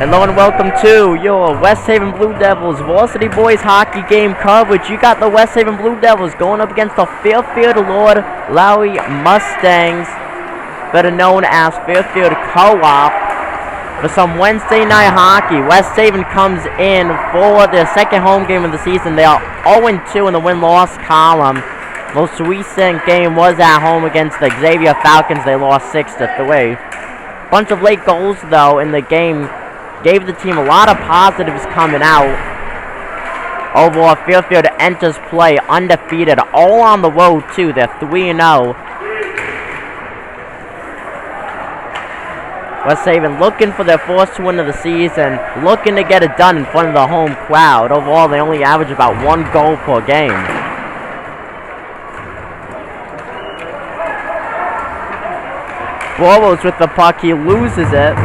Hello and welcome to your West Haven Blue Devils Varsity Boys Hockey Game coverage. You got the West Haven Blue Devils going up against the Fairfield Warde Lowry Mustangs, better known as Fairfield Co-op, for some Wednesday night hockey. West Haven comes in for their second home game of the season. They are 0-2 in the win-loss column. Most recent game was at home against the Xavier Falcons. They lost 6-3. Bunch of late goals though in the game gave the team a lot of positives coming out. Overall, Fairfield enters play undefeated, all on the road too. They're 3-0. West Haven looking for their first win of the season, looking to get it done in front of the home crowd. Overall, they only average about 1 goal per game. Burrows with the puck, he loses it.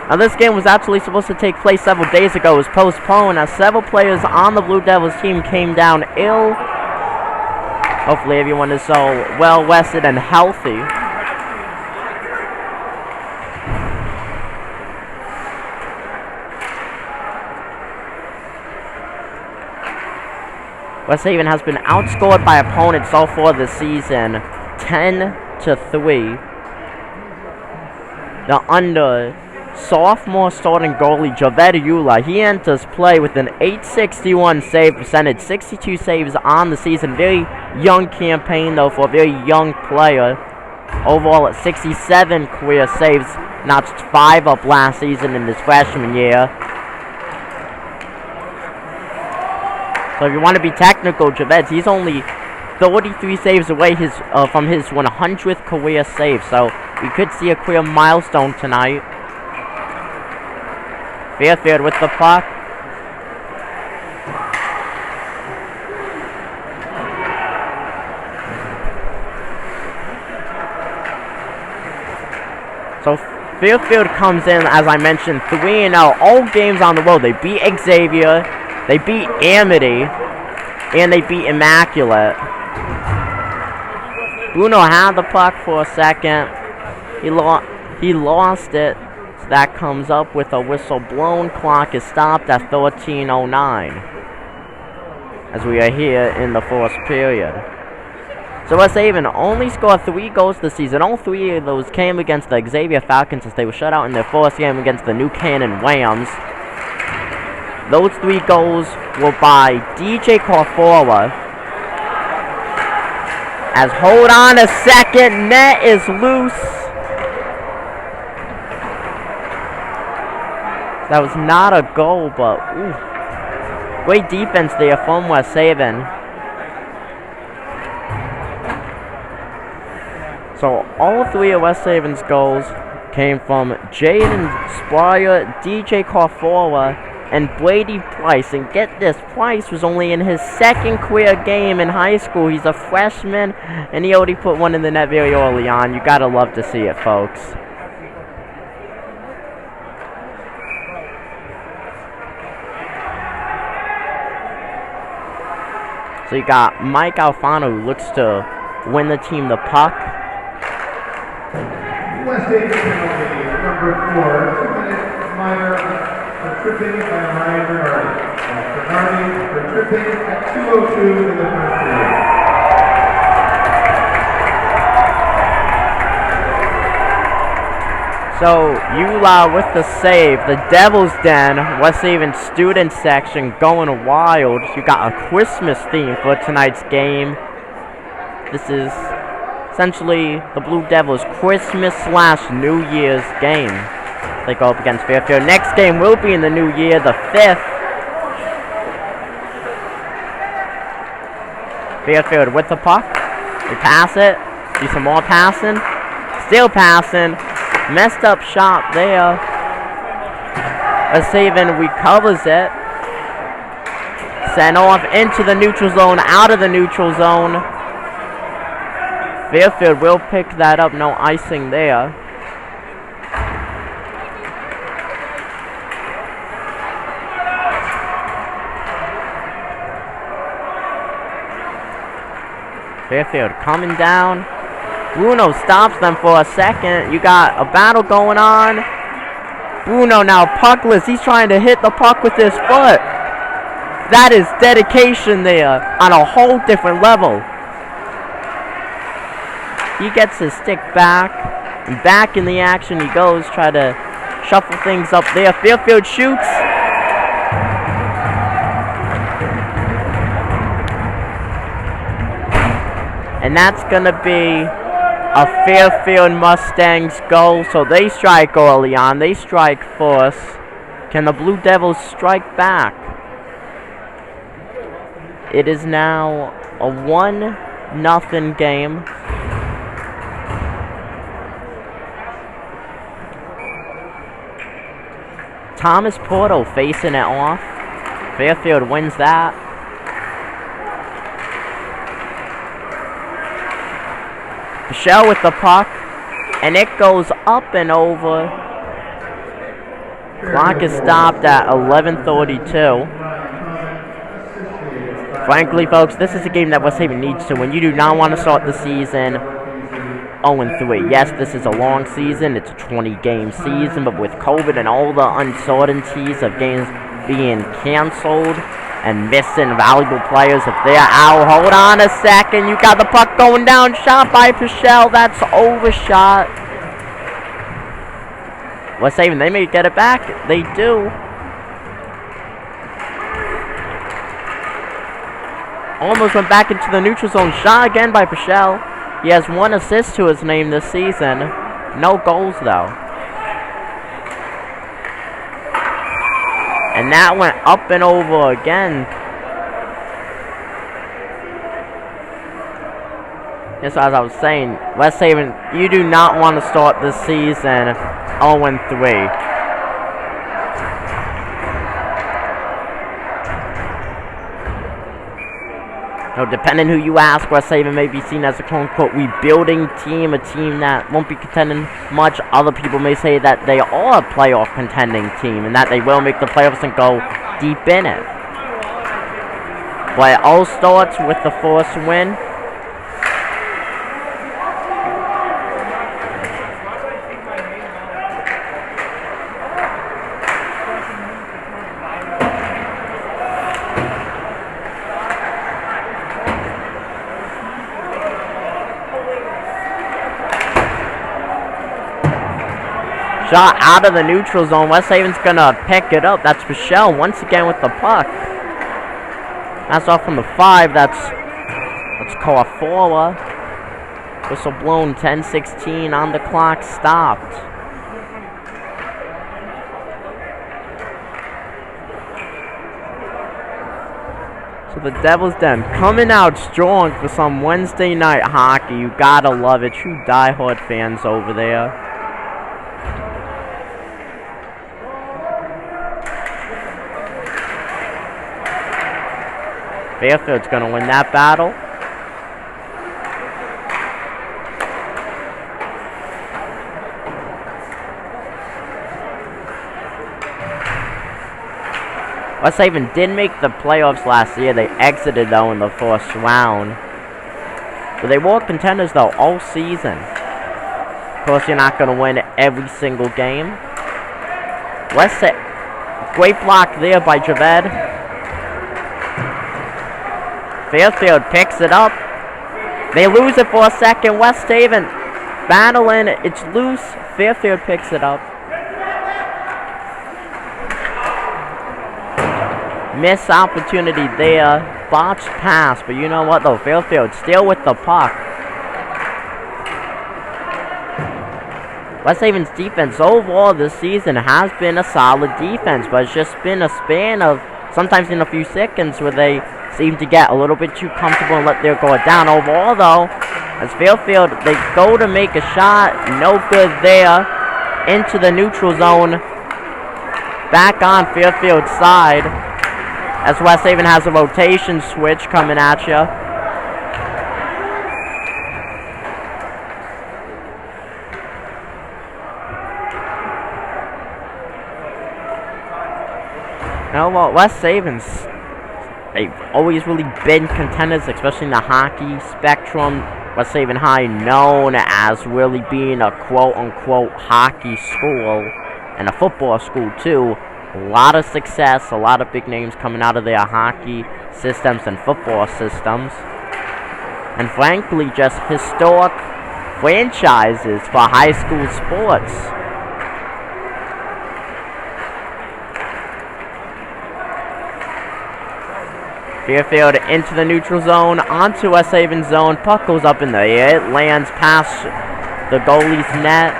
Now this game was actually supposed to take place several days ago. It was postponed as several players on the Blue Devils team came down ill. Hopefully everyone is so well rested and healthy. West Haven has been outscored by opponents so far this season, 10-3. Now under sophomore starting goalie Javed, he enters play with an .861 save percentage, 62 saves on the season. Very young campaign though for a very young player. Overall at 67 career saves, notched 5 up last season in his freshman year. So if you want to be technical, Javed, he's only 33 saves away from his 100th career save. So we could see a career milestone tonight. Fairfield with the puck. So Fairfield comes in, as I mentioned, 3-0. All games on the road. They beat Xavier, they beat Amity, and they beat Immaculate. Bruno had the puck for a second. He lost it. That comes up with a whistle blown. Clock is stopped at 13:09 as we are here in the first period. So West Haven only scored 3 goals this season. All 3 of those came against the Xavier Falcons as they were shut out in their first game against the New Canaan Rams. Those 3 goals were by DJ Carfora. As hold on a second, net is loose. That was not a goal, but ooh, great defense there from West Haven. So all 3 of West Haven's goals came from Jaden Spryer, DJ Carfora, and Brady Price. And get this, Price was only in his 2nd career game in high school. He's a freshman, and he already put one in the net very early on. You gotta love to see it, folks. So you got Mike Alfano, who looks to win the team the puck. West Haven penalty, number 4, 2-minute minor for tripping by Ryan Bernardi. Bernardi for tripping at 2:02 in the first period. So Eula with the save. The Devil's Den, West Haven student section going wild. You got a Christmas theme for tonight's game. This is essentially the Blue Devils' Christmas/New Year's game. They go up against Fairfield. Next game will be in the new year, the 5th. Fairfield with the puck. They pass it. See some more passing. Still passing. Messed up shot there. West Haven recovers it. Sent off into the neutral zone, out of the neutral zone. Fairfield will pick that up, no icing there. Fairfield coming down. Bruno stops them for a second. You got a battle going on. Bruno now puckless. He's trying to hit the puck with his foot. That is dedication there on a whole different level. He gets his stick back. And back in the action he goes. Try to shuffle things up there. Fairfield shoots. And that's going to be a Fairfield Mustangs goal. So they strike early on. They strike first. Can the Blue Devils strike back? It is now a 1-0 game. Thomas Porto facing it off. Fairfield wins that. Michelle with the puck, and it goes up and over. Clock is stopped at 11:32. Frankly, folks, this is a game that West Haven needs to win. You do not want to start the season 0-3. Yes, this is a long season. It's a 20-game season, but with COVID and all the uncertainties of games being canceled and missing valuable players if they're out. Hold on a second. You got the puck going down. Shot by Pichelle. That's overshot. West Haven, they may get it back. They do. Almost went back into the neutral zone. Shot again by Pichelle. He has 1 assist to his name this season. No goals, though. And that went up and over again. Just as I was saying, West Haven, you do not want to start this season 0-3. Now, depending who you ask, West Haven may be seen as a quote-unquote rebuilding team, a team that won't be contending much. Other people may say that they are a playoff contending team and that they will make the playoffs and go deep in it. But it all starts with the first win. Shot out of the neutral zone. West Haven's gonna pick it up. That's Michelle once again with the puck. That's off from the 5. That's Coafola. Whistle blown. 10:16 on the clock. Stopped. So the Devils Den coming out strong for some Wednesday night hockey. You gotta love it. True diehard fans over there. Fairfield's going to win that battle. West Haven did make the playoffs last year. They exited, though, in the first round. But they were contenders, though, all season. Of course, you're not going to win every single game. Great block there by Javed. Fairfield picks it up. They lose it for a second. West Haven battling. It's loose. Fairfield picks it up. Missed opportunity there. Botched pass. But you know what, though? Fairfield still with the puck. West Haven's defense overall this season has been a solid defense. But it's just been a span of sometimes in a few seconds where they seem to get a little bit too comfortable and let their guard down. Overall, though, as Fairfield, they go to make a shot. No good there. Into the neutral zone. Back on Fairfield's side. As West Haven has a rotation switch coming at you. Now, well, West Haven's they've always really been contenders, especially in the hockey spectrum. West Haven High, known as really being a quote-unquote hockey school and a football school too. A lot of success, a lot of big names coming out of their hockey systems and football systems. And frankly, just historic franchises for high school sports. Fairfield into the neutral zone, onto West Haven zone. Puck goes up in the air. It lands past the goalie's net.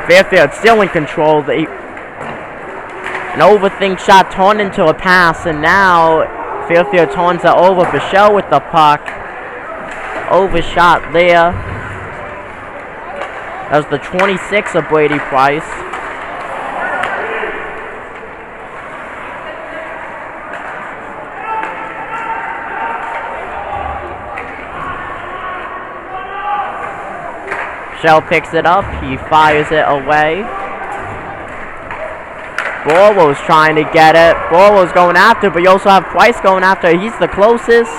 Fairfield still in control. An overthink shot turned into a pass, and now Fairfield turns it over. Bichelle with the puck. Overshot there. That was the 26 of Brady Price. Shell picks it up, he fires it away. Borwell's trying to get it. Borwell's going after, but you also have Price going after. He's the closest.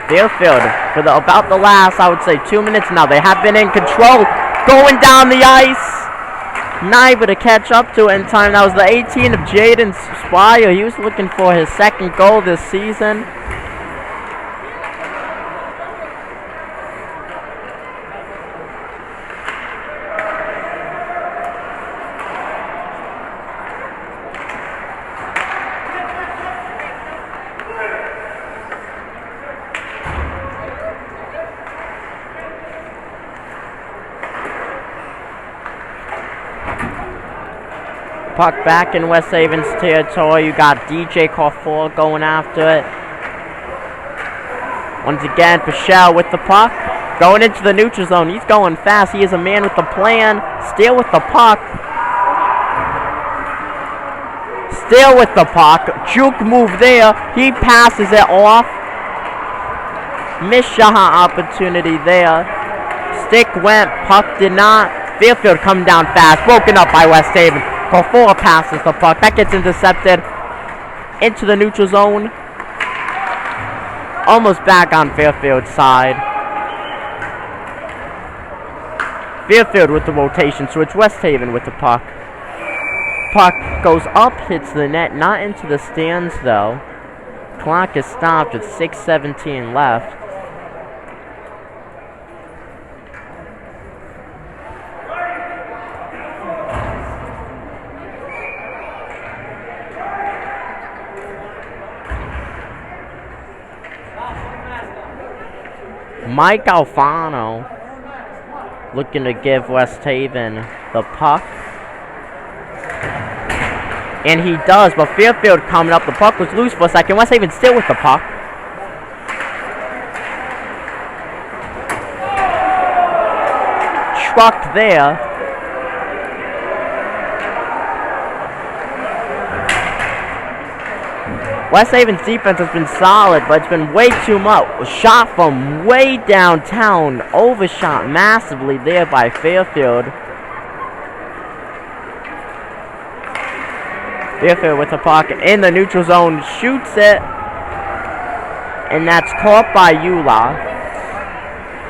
Fairfield for about the last, I would say, 2 minutes now. They have been in control, going down the ice. Not able to catch up to it in time. That was the 18 of Jaden Spire. He was looking for his second goal this season. Puck back in West Haven's territory. You got DJ Carfor going after it. Once again, Bichelle with the puck. Going into the neutral zone. He's going fast. He is a man with the plan. Still with the puck. Still with the puck. Juke move there. He passes it off. Missed shot opportunity there. Stick went. Puck did not. Fairfield come down fast. Broken up by West Haven. Carfor passes the puck. That gets intercepted into the neutral zone. Almost back on Fairfield's side. Fairfield with the rotation switch. West Haven with the puck. Puck goes up, hits the net. Not into the stands though. Clock is stopped with 6:17 left. Mike Alfano looking to give West Haven the puck. And he does, but Fairfield coming up. The puck was loose for a second. West Haven still with the puck. Trucked there. West Haven's defense has been solid, but it's been way too much. Shot from way downtown. Overshot massively there by Fairfield. Fairfield with the puck in the neutral zone. Shoots it. And that's caught by Eula.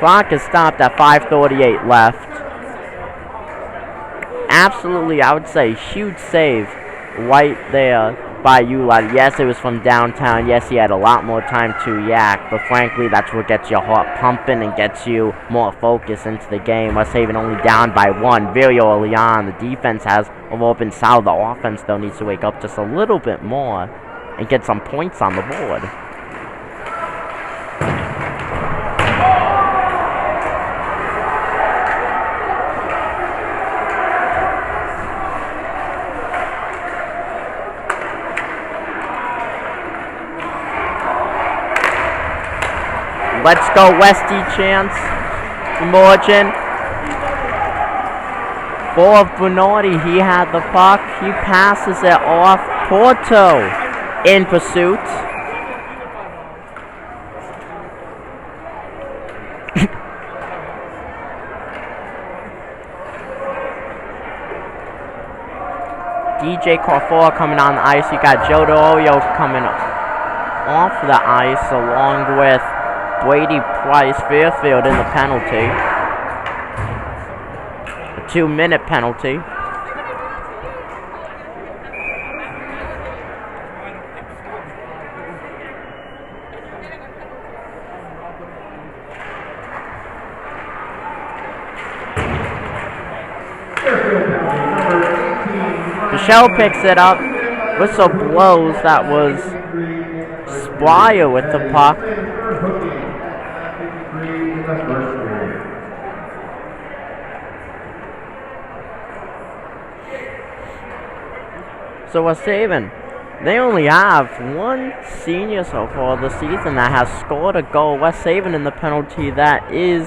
Clock is stopped at 5:38 left. Absolutely, I would say, huge save right there by Eula. Yes, it was from downtown. Yes, he had a lot more time to yak, but frankly, that's what gets your heart pumping and gets you more focus into the game. West Haven only down by 1 very early on. The defense has overall been solid. The offense, though, needs to wake up just a little bit more and get some points on the board. Let's go, Westy chance. Emerging. For Bernardi, he had the puck. He passes it off. Porto in pursuit. DJ Carfor coming on the ice. You got Joe DeOyo coming off the ice along with Brady Price. Fairfield in the penalty. A 2-minute penalty. Michelle picks it up. Whistle blows. That was Squire with the puck. So we're saving. They only have one senior so far this season that has scored a goal. West Haven in the penalty. That is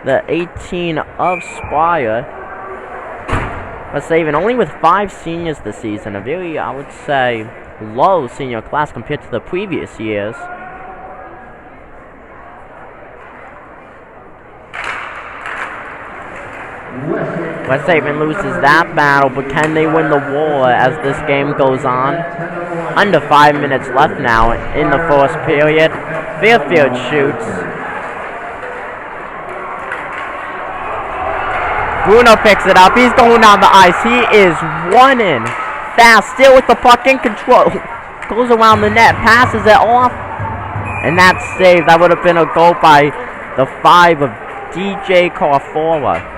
the 18 of Squire. West Haven only with 5 seniors this season. A very, I would say, low senior class compared to the previous years. West Haven loses that battle, but can they win the war as this game goes on? Under 5 minutes left now in the first period. Fairfield shoots. Bruno picks it up. He's going down the ice. He is running fast, still with the puck in control. Goes around the net, passes it off, and that's saved. That would have been a goal by the 5 of DJ Carfora.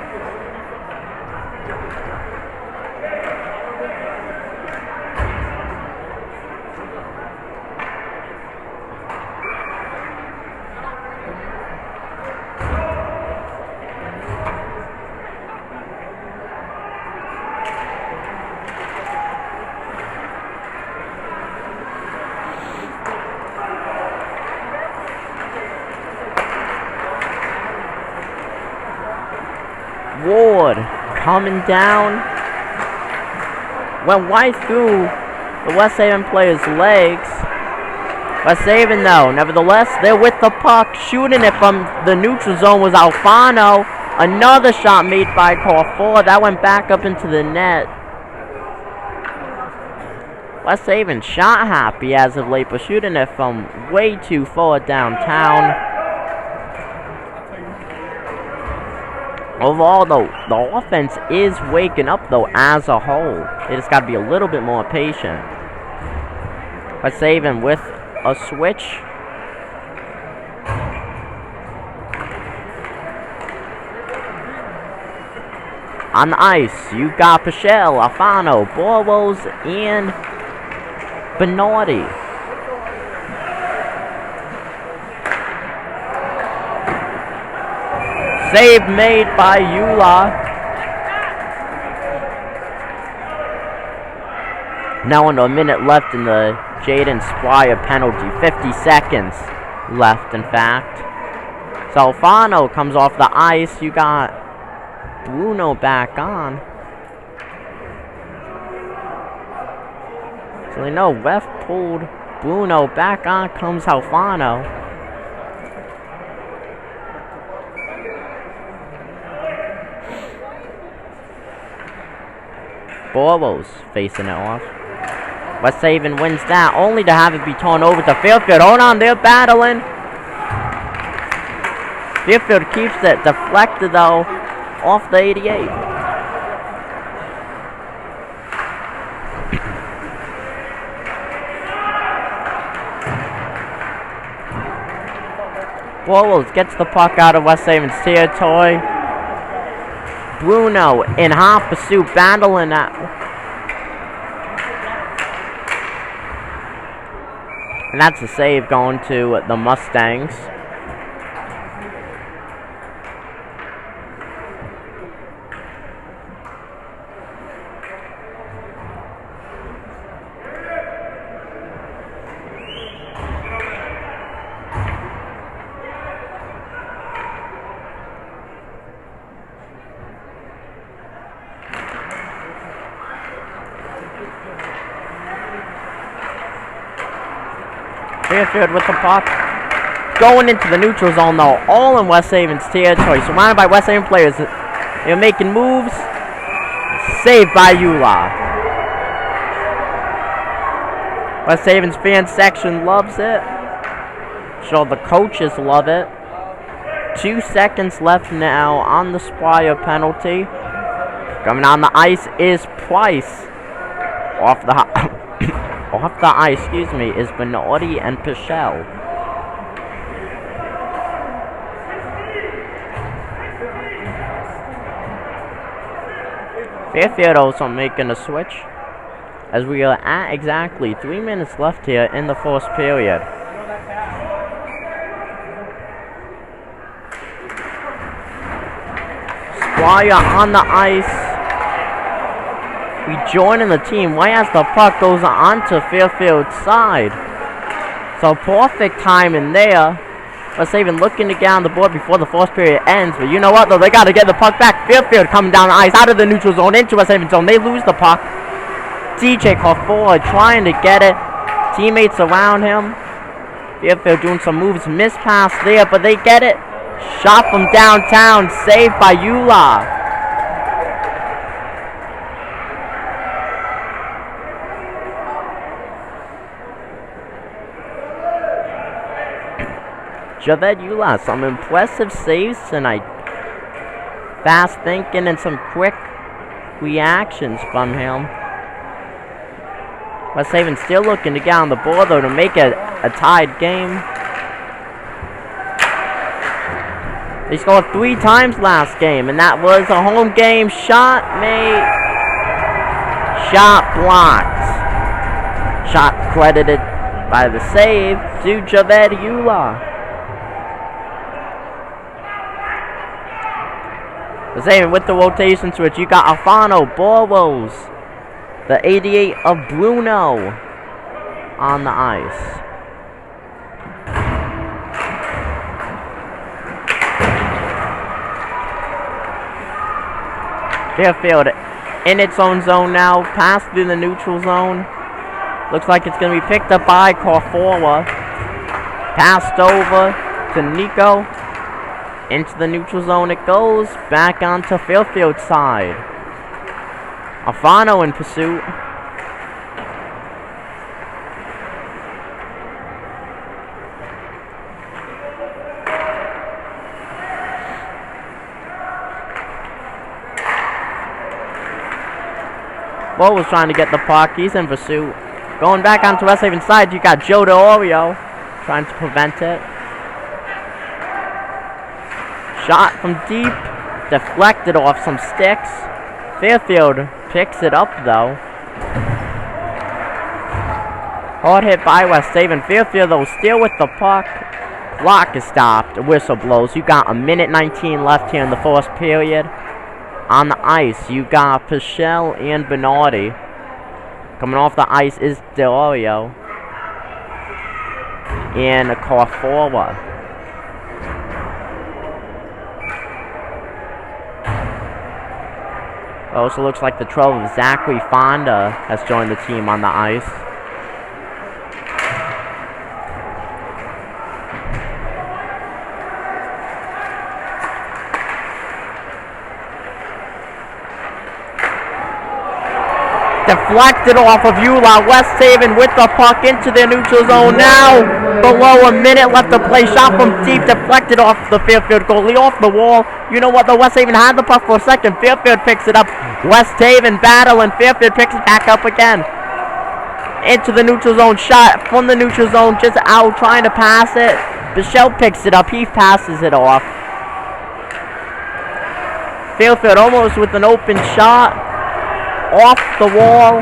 Warde coming down, went right through the West Haven player's legs. West Haven though, nevertheless, they're with the puck, shooting it from the neutral zone was Alfano. Another shot made by Carfor, that went back up into the net. West Haven shot happy as of late, but shooting it from way too far downtown. Overall, though, the offense is waking up, though, as a whole. They just got to be a little bit more patient. West Haven with a switch. On the ice, you got Pichelle, Alfano, Boros, and Bernardi. Save made by Eula. Now under a minute left in the Jaden Squire penalty. 50 seconds left, in fact. So Alfano comes off the ice. You got Bruno back on. So they know ref pulled Bruno. Back on comes Alfano. Boros facing it off. West Haven wins that, only to have it be torn over to Fairfield. Hold on, they're battling. Fairfield keeps it deflected, though, off the 88. Boros gets the puck out of West Haven's territory. Bruno in hot pursuit, battling that. And that's a save going to the Mustangs. Fairfield with the puck. Going into the neutral zone, though. All in West Haven's territory. Surrounded by West Haven players. They're making moves. Saved by Eula. West Haven's fan section loves it. Sure, the coaches love it. 2 seconds left now on the Squire penalty. Coming on the ice is Price. Off the off the ice, excuse me, is Bernardi and Pichelle. Fairfield also making a switch, as we are at exactly 3 minutes left here in the first period. Squire on the ice, rejoining the team right as the puck goes onto Fairfield's side. So perfect timing there. Let's even looking to get on the board before the first period ends. But you know what though, they got to get the puck back. Fairfield coming down the ice out of the neutral zone into West Haven zone. They lose the puck. DJ caught forward trying to get it. Teammates around him. Fairfield doing some moves. Miss pass there, but they get it. Shot from downtown. Saved by Eula. Javed Eula, some impressive saves tonight. Fast thinking and some quick reactions from him. West Haven still looking to get on the board though to make it a tied game. They scored 3 times last game, and that was a home game shot made. Shot blocked. Shot credited by the save to Javed Eula. The same with the rotation switch. You got Alfano Boros, the 88 of Bruno, on the ice. Fairfield in its own zone now, passed through the neutral zone. Looks like it's going to be picked up by Carforwa. Passed over to Nico. Into the neutral zone it goes. Back onto Fairfield's side. Alfano in pursuit. Bo was trying to get the puck. He's in pursuit. Going back onto West Haven's side, you got Joe DeOrio trying to prevent it. Shot from deep. Deflected off some sticks. Fairfield picks it up though. Hard hit by West Haven. Fairfield though still with the puck. Clock is stopped. A whistle blows. You got 1:19 left here in the first period. On the ice, you got Pichelle and Bernardi. Coming off the ice is DeOrio. And Carforwa. Also looks like the 12 of Zachary Fonda has joined the team on the ice. Deflected off of Eula. West Haven with the puck into their neutral zone now. Below a minute left to play. Shot from deep. Deflected off the Fairfield goalie. Off the wall. You know what? The West Haven had the puck for a second. Fairfield picks it up. West Haven battling. Fairfield picks it back up again. Into the neutral zone. Shot from the neutral zone. Just out trying to pass it. Bichelle picks it up. He passes it off. Fairfield almost with an open shot. Off the wall.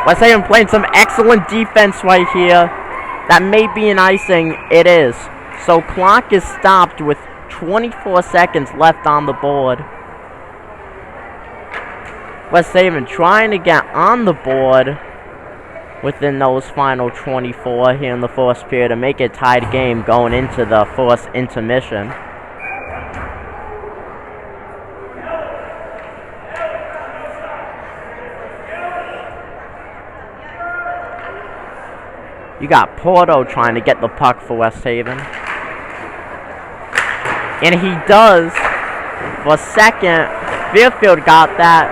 West Haven playing some excellent defense right here. That may be an icing. It is. So clock is stopped with 24 seconds left on the board. West Haven trying to get on the board within those final 24 here in the first period to make it a tied game going into the first intermission. You got Porto trying to get the puck for West Haven. And he does. For a second, Fairfield got that.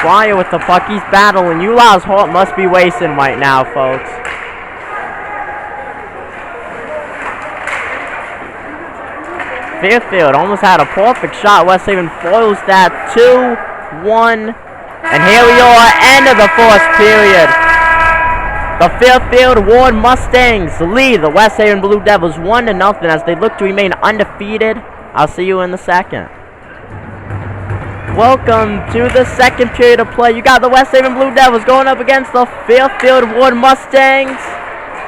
Spire with the puck. He's battling. Eulah's heart must be wasting right now, folks. Fairfield almost had a perfect shot. West Haven foils that 2-1. And here we are, end of the first period. The Fairfield Warde Mustangs lead the West Haven Blue Devils 1-0 as they look to remain undefeated. I'll see you in the second. Welcome to the second period of play. You got the West Haven Blue Devils going up against the Fairfield Warde Mustangs.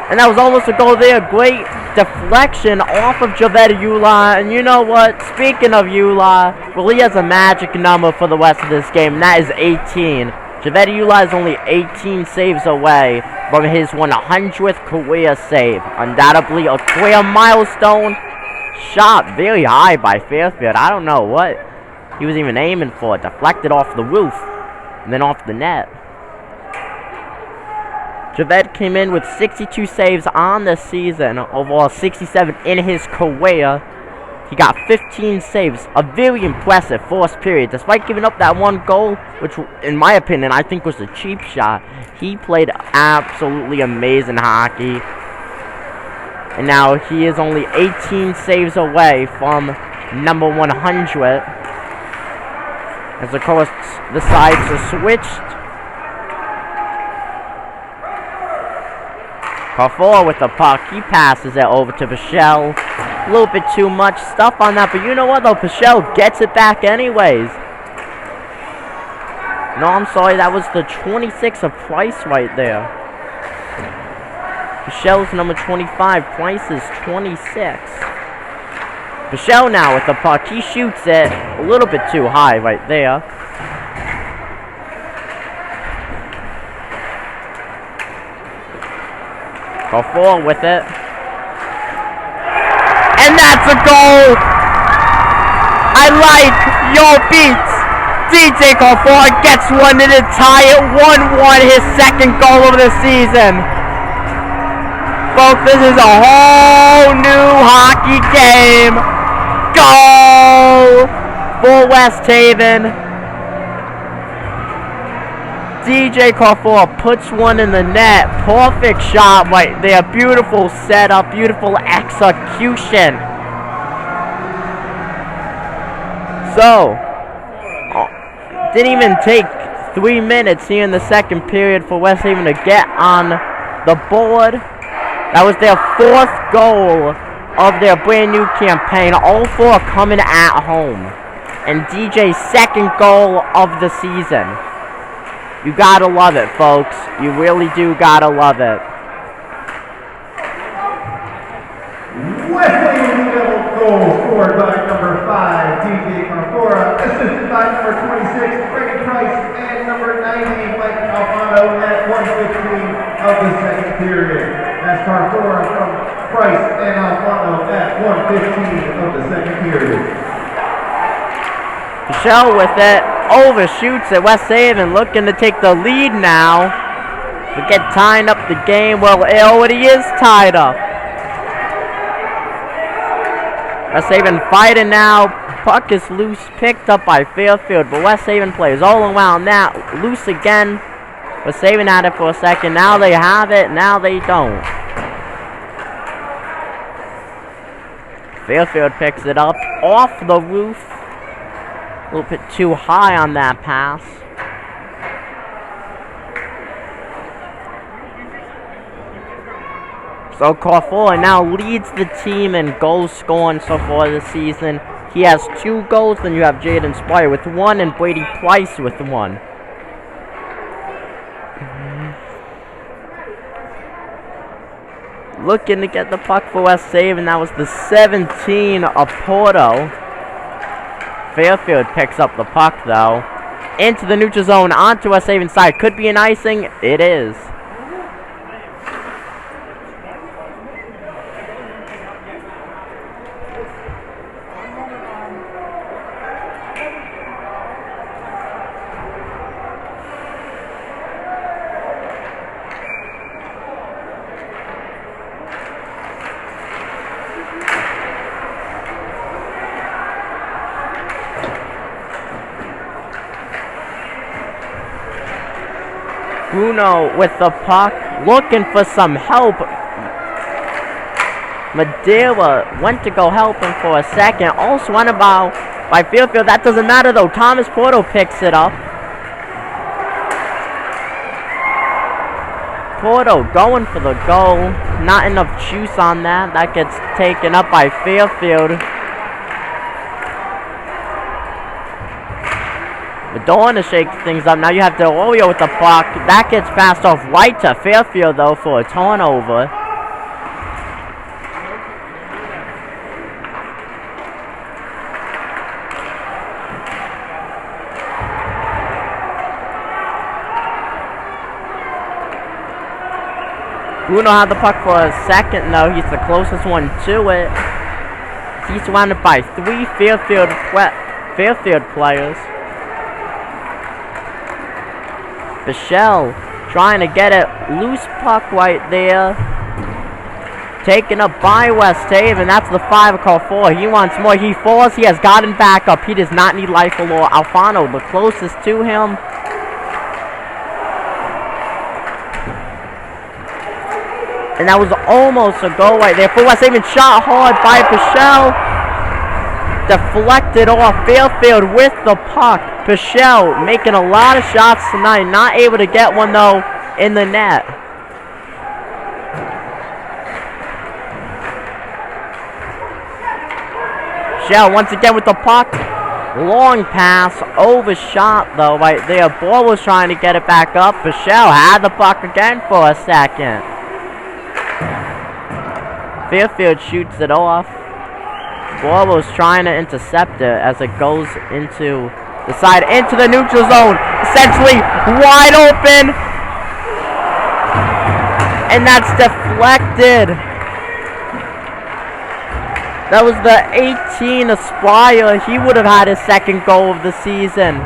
And that was almost a goal there. Great deflection off of Javed Eulah. And you know what? Speaking of Eulah, well, he has a magic number for the rest of this game, and that is 18. Javed Eulah is only 18 saves away from his 100th career save. Undoubtedly a career milestone. Shot very high by Fairfield. I don't know what he was even aiming for. Deflected off the roof and then off the net. Javed came in with 62 saves on the season, overall 67 in his career. He got 15 saves, a very impressive first period. Despite giving up that one goal, which in my opinion I think was a cheap shot, he played absolutely amazing hockey. And now he is only 18 saves away from number 100. As of course the sides are switched. Carfor with the puck, he passes it over to Pichelle. A little bit too much stuff on that, but you know what though, Pichelle gets it back anyways. No, I'm sorry, that was the 26 of Price right there. Pichelle's number 25, Price is 26. Pichelle now with the puck, he shoots it a little bit too high right there. Carfor with it. And that's a goal! I like your beats! DJ Carfor gets one to tie it 1-1, his second goal of the season. Folks, this is a whole new hockey game. Goal for West Haven. DJ Carfor puts one in the net. Perfect shot right there. Beautiful setup. Beautiful execution. So, didn't even take 3 minutes here in the second period for West Haven to get on the board. That was their 4th goal of their brand new campaign. All 4 coming at home. And DJ's 2nd goal of the season. You gotta love it, folks. You really do gotta love it. West Haven Devil goal scored by number 5, DJ Carfora, assisted by number 26, Freddie Price, and number 90, Mike Alfano at 1:15 of the second period. That's Carfora from Price and Alfano at 1:15 of the second period. Michelle with it. Overshoots at West Haven, looking to take the lead now. We get tying up the game. Well, it already is tied up. West Haven fighting now. Puck is loose, picked up by Fairfield, but West Haven plays all around that. Loose again. West Haven had it for a second. Now they have it. Now they don't. Fairfield picks it up off the roof. A little bit too high on that pass. So Carfor now leads the team in goals scoring so far this season. He has 2 goals, then you have Jaden Spire with 1 and Brady Price with 1. Looking to get the puck for West Haven. That was the 17 of Porto. Fairfield picks up the puck though. Into the neutral zone, onto West Haven side. Could be an icing. It is. Bruno with the puck, looking for some help. Madeira went to go help him for a second. Also won about by Fairfield. That doesn't matter though. Thomas Porto picks it up. Porto going for the goal. Not enough juice on that. That gets taken up by Fairfield. Madonna shakes things up. Now you have Del Oreo with the puck. That gets passed off right to Fairfield though for a turnover. Bruno had the puck for a second though. He's the closest one to it. He's surrounded by 3 Fairfield players. Bichelle trying to get it. Loose puck right there. Taken up by West Haven. That's the 5 call for. He wants more. He falls. He has gotten back up. He does not need life or law. Alfano, the closest to him. And that was almost a goal right there for West Haven. Shot hard by Bichelle. Deflected off. Fairfield with the puck. Bichelle making a lot of shots tonight. Not able to get one though in the net. Bichelle once again with the puck. Long pass. Overshot though right there. Ball was trying to get it back up. Bichelle had the puck again for a second. Fairfield shoots it off. Warde's trying to intercept it as it goes into the side, into the neutral zone. Essentially wide open. And that's deflected. That was the 18 Aspire. He would have had his second goal of the season.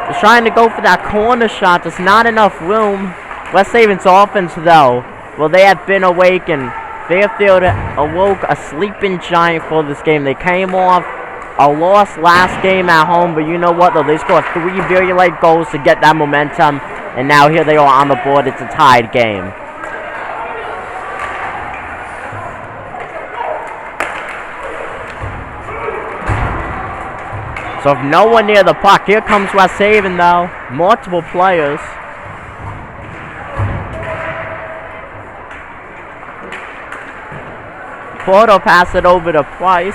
He's trying to go for that corner shot. There's not enough room. West Haven's offense, though, well, they have been awakened. Fairfield awoke a sleeping giant for this game. They came off a loss last game at home, but you know what, though? They scored 3 very late goals to get that momentum, and now here they are on the board. It's a tied game. So if no one near the puck, here comes West Haven, though. Multiple players. Porto pass it over to Price.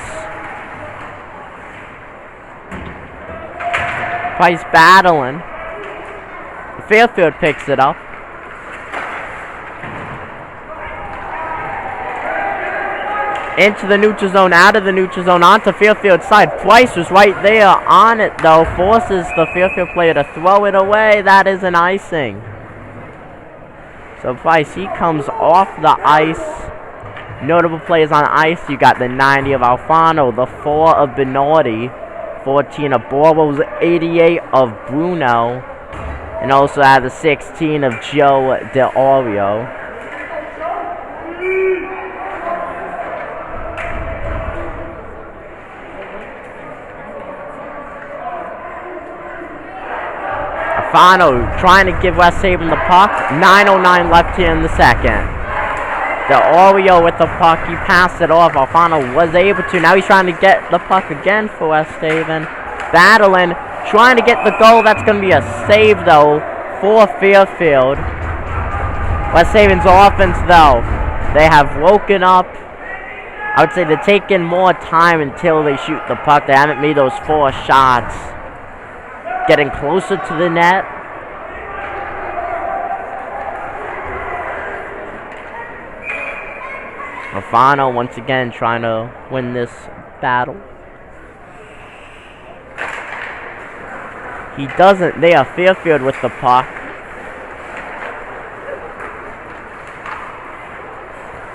Price battling. Fairfield picks it up. Into the neutral zone, out of the neutral zone, onto Fairfield's side. Price was right there on it though. Forces the Fairfield player to throw it away. That is an icing. So Price, he comes off the ice. Notable players on ice, you got the 90 of Alfano, the 4 of Bernardi, 14 of Boros, 88 of Bruno, and also had the 16 of Joe Del Oreo. Alfano trying to give West Haven the puck. 9:09 left here in the second. The Oreo with the puck, he passed it off. Alfano was able to. Now he's trying to get the puck again for West Haven. Battling, trying to get the goal. That's going to be a save, though, for Fairfield. West Haven's offense, though, they have woken up. I would say they're taking more time until they shoot the puck. They haven't made those 4 shots. Getting closer to the net. Alfano once again trying to win this battle. He doesn't. They are Fairfield with the puck.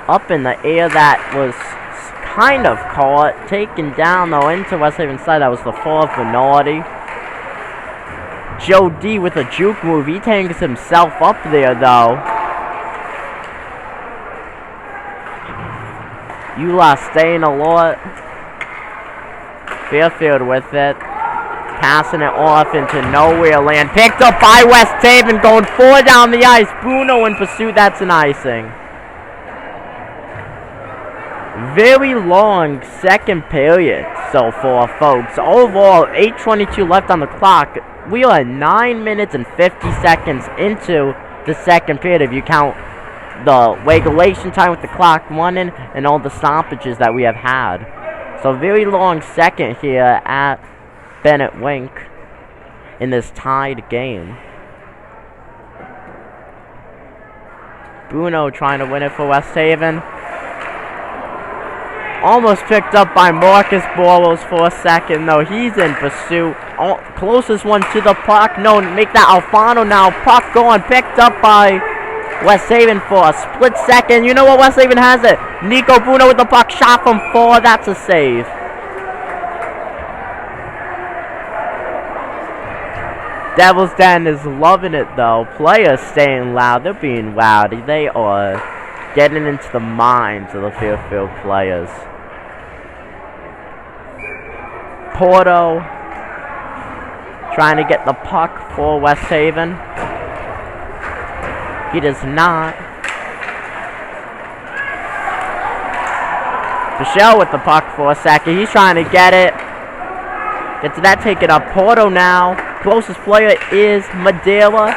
Up in the air, that was kind of caught. Taken down though into West Haven's side. That was the 4 of Bernardi. Joe D with a juke move. He tanks himself up there though. Eula staying a lot. Fairfield with it. passing it off into nowhere land. Picked up by West Haven, going 4 down the ice. Bruno in pursuit, that's an icing. Very long second period so far, folks. Overall, 8:22 left on the clock. We are 9 minutes and 50 seconds into the second period if you count the regulation time with the clock running and all the stoppages that we have had. So very long second here at Bennett Wink in this tied game. Bruno trying to win it for West Haven. Almost picked up by Marcus Boros for a second, though. He's in pursuit. Closest one to the puck. No, make that Alfano now. Puck going, picked up by West Haven for a split second. You know what? West Haven has it. Nico Bruno with the puck. Shot from 4. That's a save. Devil's Den is loving it, though. Players staying loud. They're being rowdy. They are getting into the minds of the Fairfield players. Porto trying to get the puck for West Haven. He does not. Michelle with the puck for a second. He's trying to get it. Gets that taken up. Porto now. Closest player is Madeira.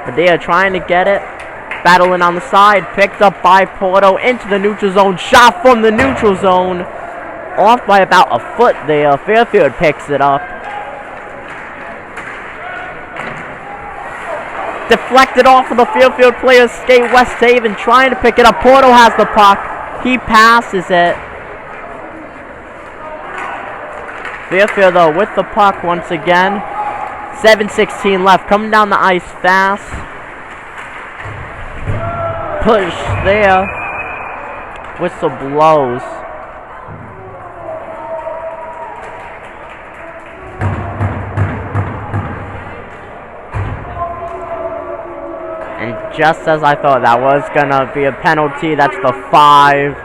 Madeira trying to get it. Battling on the side. Picked up by Porto into the neutral zone. Shot from the neutral zone. Off by about a foot there. Fairfield picks it up. Deflected off of the Fairfield player's skate. West Haven trying to pick it up. Porto has the puck. He passes it. Fairfield, though, with the puck once again. 7:16 left. Coming down the ice fast. Push there. Whistle blows. And just as I thought that was gonna be a penalty, that's the 5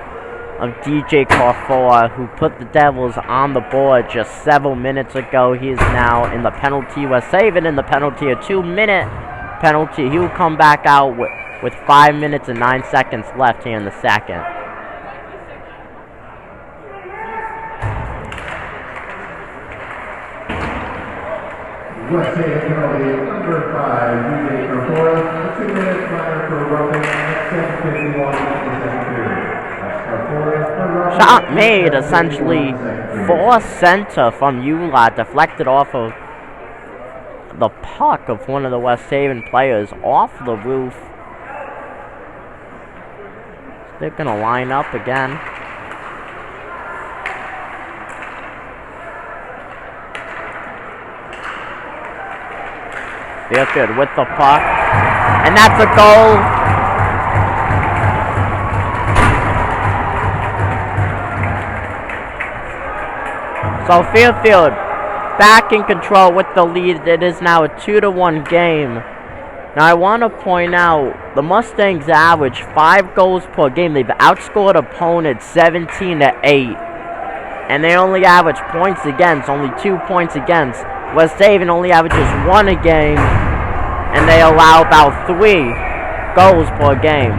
of DJ Carfor, who put the Devils on the board just several minutes ago. He is now in the penalty. West Haven in the penalty, a 2-minute penalty. He will come back out with 5 minutes and 9 seconds left here in the second. West Haven penalty number 5, DJ Carfor, 2 minutes minor for roughing, 7:51 in the second period. Shot made, essentially, for center from Ulat, deflected off of the puck of one of the West Haven players off the roof. They're going to line up again. Fairfield with the puck, and that's a goal. So Fairfield back in control with the lead. It is now a 2-1 game. Now I want to point out the Mustangs average 5 goals per game. They've outscored opponents 17-8, and they only average points against, only 2 points against. West Haven only averages 1 a game, and they allow about 3 goals per game.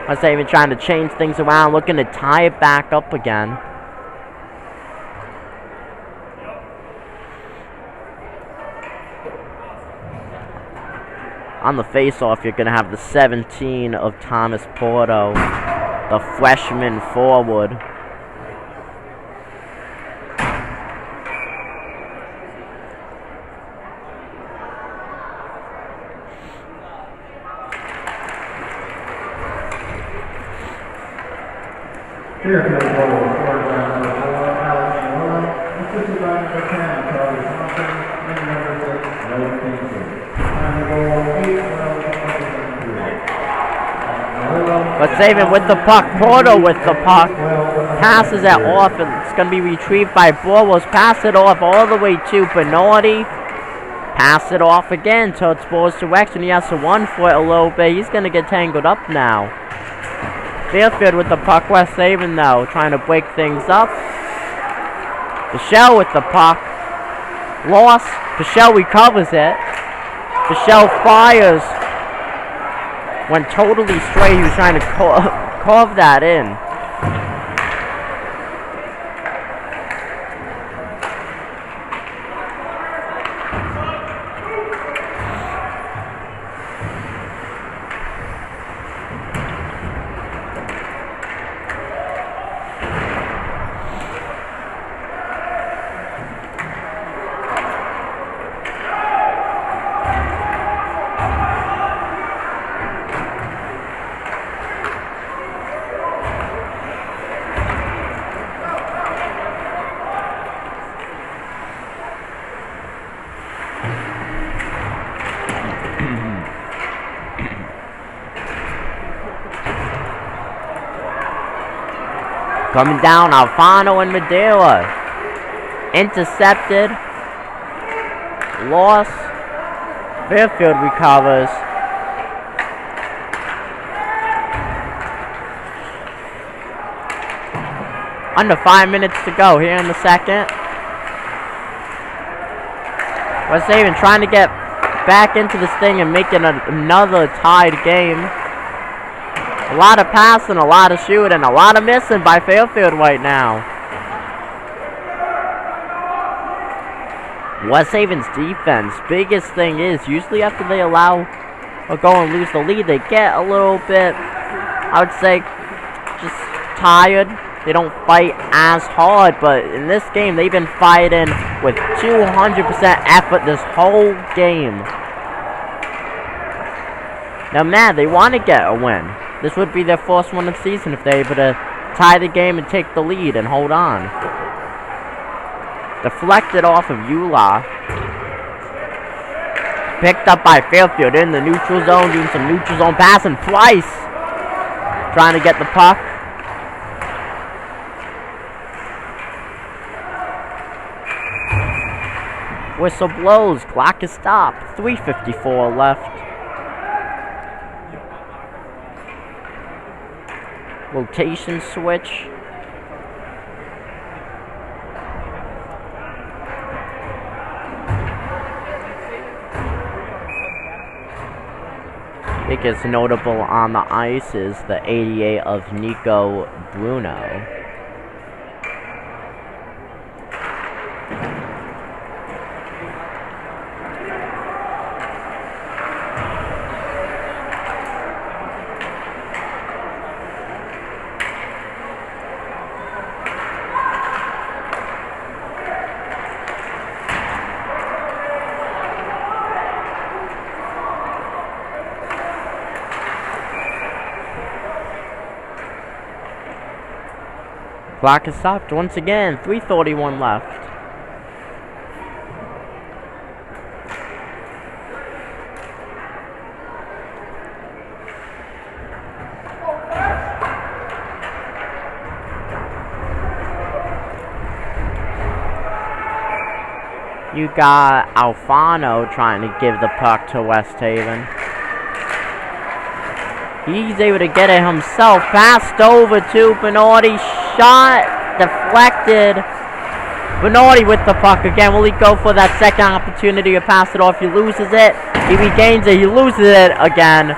West Haven trying to change things around, looking to tie it back up again. On the face-off, you're going to have the 17 of Thomas Porto, the freshman forward. Fairfield goal scored by number 4, Alex Miller, assisted by number 10, Charlie Thompson, and number 6, Noah Kingston. Time to goal, 8-12. But Saban with the puck, Porto with the puck, passes it off, and it's going to be retrieved by Boros. Pass it off all the way to Bernardi. Pass it off again towards Boros direction. He has to 1 foot a little bit. He's going to get tangled up now. Fairfield with the puck. West Haven though, trying to break things up. Pichelle with the puck. Lost. Pichelle recovers it. Pichelle fires. Went totally straight. He was trying to carve that in. Coming down, Alfano and Madeira. Intercepted. Lost. Fairfield recovers. Under 5 minutes to go here in the second. West Haven trying to get back into this thing and make it another tied game. A lot of passing, a lot of shooting, a lot of missing by Fairfield right now. West Haven's defense, biggest thing is, usually after they allow or go and lose the lead, they get a little bit, I would say, just tired. They don't fight as hard, but in this game, they've been fighting with 200% effort this whole game. Now, man, they want to get a win. This would be their first one of the season if they're able to tie the game and take the lead and hold on. Deflected off of Eula. Picked up by Fairfield in the neutral zone, doing some neutral zone passing twice. Trying to get the puck. Whistle blows, clock is stopped. 3:54 left. Rotation switch. Biggest notable on the ice is the 88 of Nico Bruno. Clock is stopped once again. 3:31 left. You got Alfano trying to give the puck to West Haven. He's able to get it himself. Passed over to Bernardi. Shot deflected. Bernardi with the puck again. Will he go for that second opportunity to pass it off? He loses it. He regains it. He loses it again.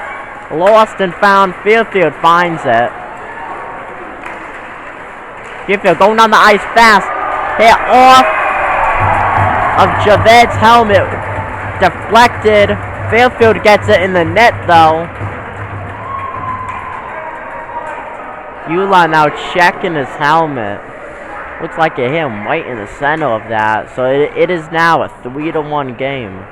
Lost and found. Fairfield finds it. Fairfield going on the ice fast. Hit off of Javed's helmet. Deflected. Fairfield gets it in the net though. Eula now checking his helmet. Looks like it hit him right in the center of that. So it is now a 3-1 game.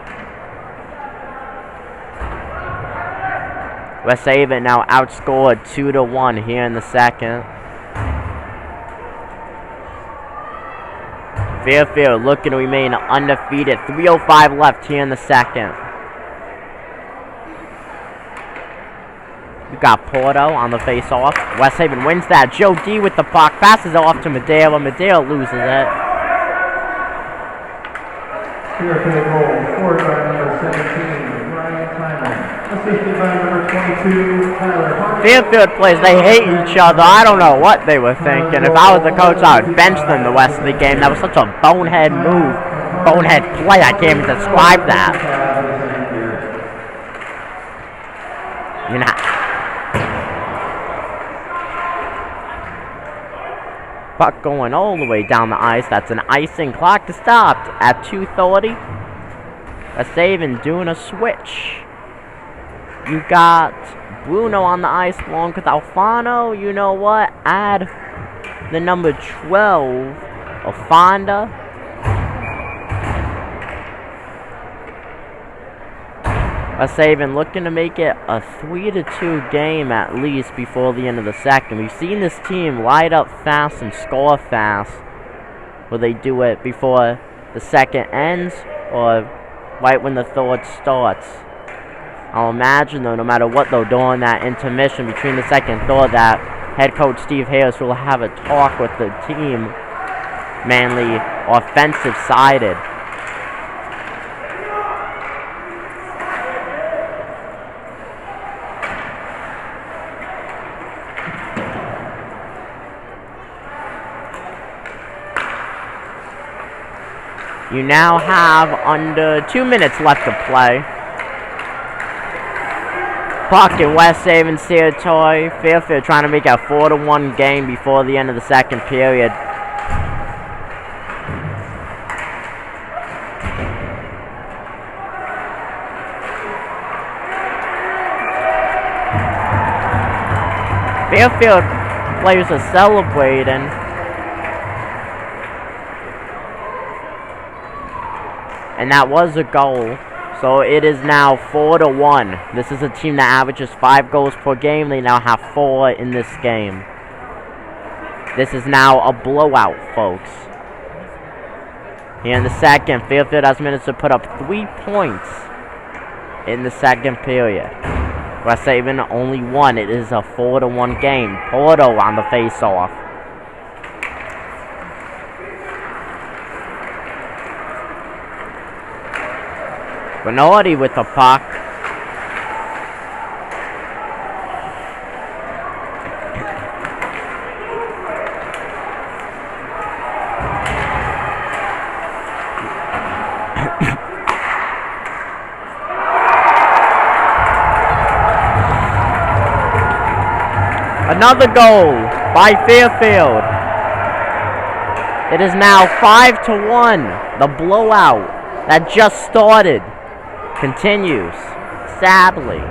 West Haven now outscored 2-1 here in the second. Fairfield looking to remain undefeated. 3:05 left here in the second. You got Porto on the face-off. West Haven wins that. Joe D with the puck. Passes it off to Madeira. Madeira loses it. Fairfield goal, scored by number 17, Ryan Simon. Assisted by number 22, Tyler Harper. Fairfield players, they hate each other. I don't know what they were thinking. If I was the coach, I would bench them the rest of the game. That was such a bonehead move. Bonehead play. I can't even describe that. You know. Puck going all the way down the ice. That's an icing. Clock to stop at 2:30. A save and doing a switch. You got Bruno on the ice along with Alfano. You know what? Add the number 12, Fonda. A save and looking to make it a 3-2 game at least before the end of the second. We've seen this team light up fast and score fast. Will they do it before the second ends or right when the third starts? I'll imagine though, no matter what though, during that intermission between the second and third, that head coach Steve Harris will have a talk with the team, mainly offensive sided. You now have under 2 minutes left to play. Puck in West Haven territory. Fairfield trying to make a 4-1 game before the end of the second period. Fairfield players are celebrating. And that was a goal. So it is now 4-1. This is a team that averages 5 goals per game. They now have 4 in this game. This is now a blowout, folks. Here in the second, Fairfield has minutes to put up 3 points in the second period. West Haven only 1. It is a 4-1 game. Porto on the face-off. Bernardi with the puck. Another goal by Fairfield. It is now 5-1. The blowout that just started continues, sadly.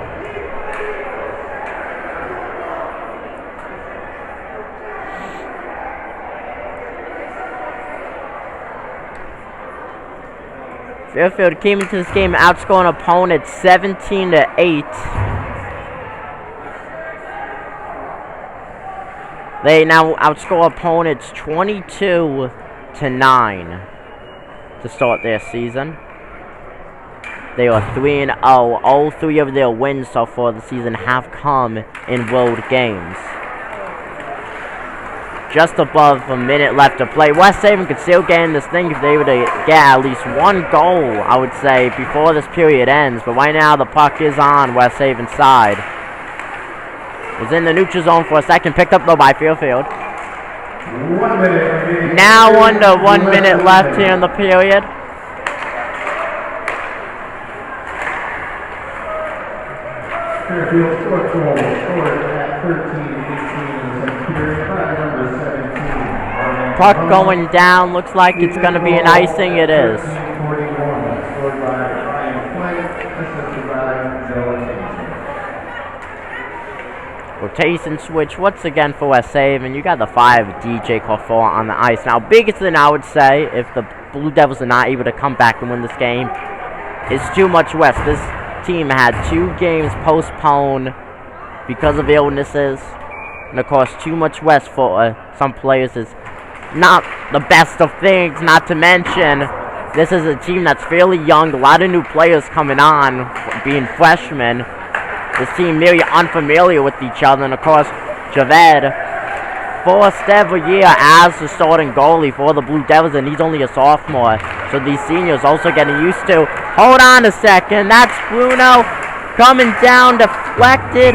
Fairfield came into this game outscoring opponents 17-8. They now outscore opponents 22-9 to start their season. They are 3-0. All 3 of their wins so far this season have come in road games. Just above a minute left to play. West Haven could still get in this thing if they were to get at least 1 goal, I would say, before this period ends. But right now the puck is on West Haven's side. Is in the neutral zone for a second. Picked up though by Fairfield. 1 minute. Now under 1 minute left here in the period. Fairfield scored goal, scored at 13-18 by number 17. Puck going down, looks like it's going to be an icing, it is. 41, scored by Ryan Flynn, assisted by Joe Rotation switch once again for West Haven. You got the 5 DJ Carfor on the ice. Now, biggest thing I would say, if the Blue Devils are not able to come back and win this game, is too much West. This team had 2 games postponed because of illnesses, and of course too much West for some players is not the best of things. Not to mention, this is a team that's fairly young, a lot of new players coming on, being freshmen. This team nearly unfamiliar with each other, and of course Javed, first ever year as the starting goalie for the Blue Devils, and he's only a sophomore, so these seniors also getting used to. Hold on a second, that's Bruno. Coming down, deflected.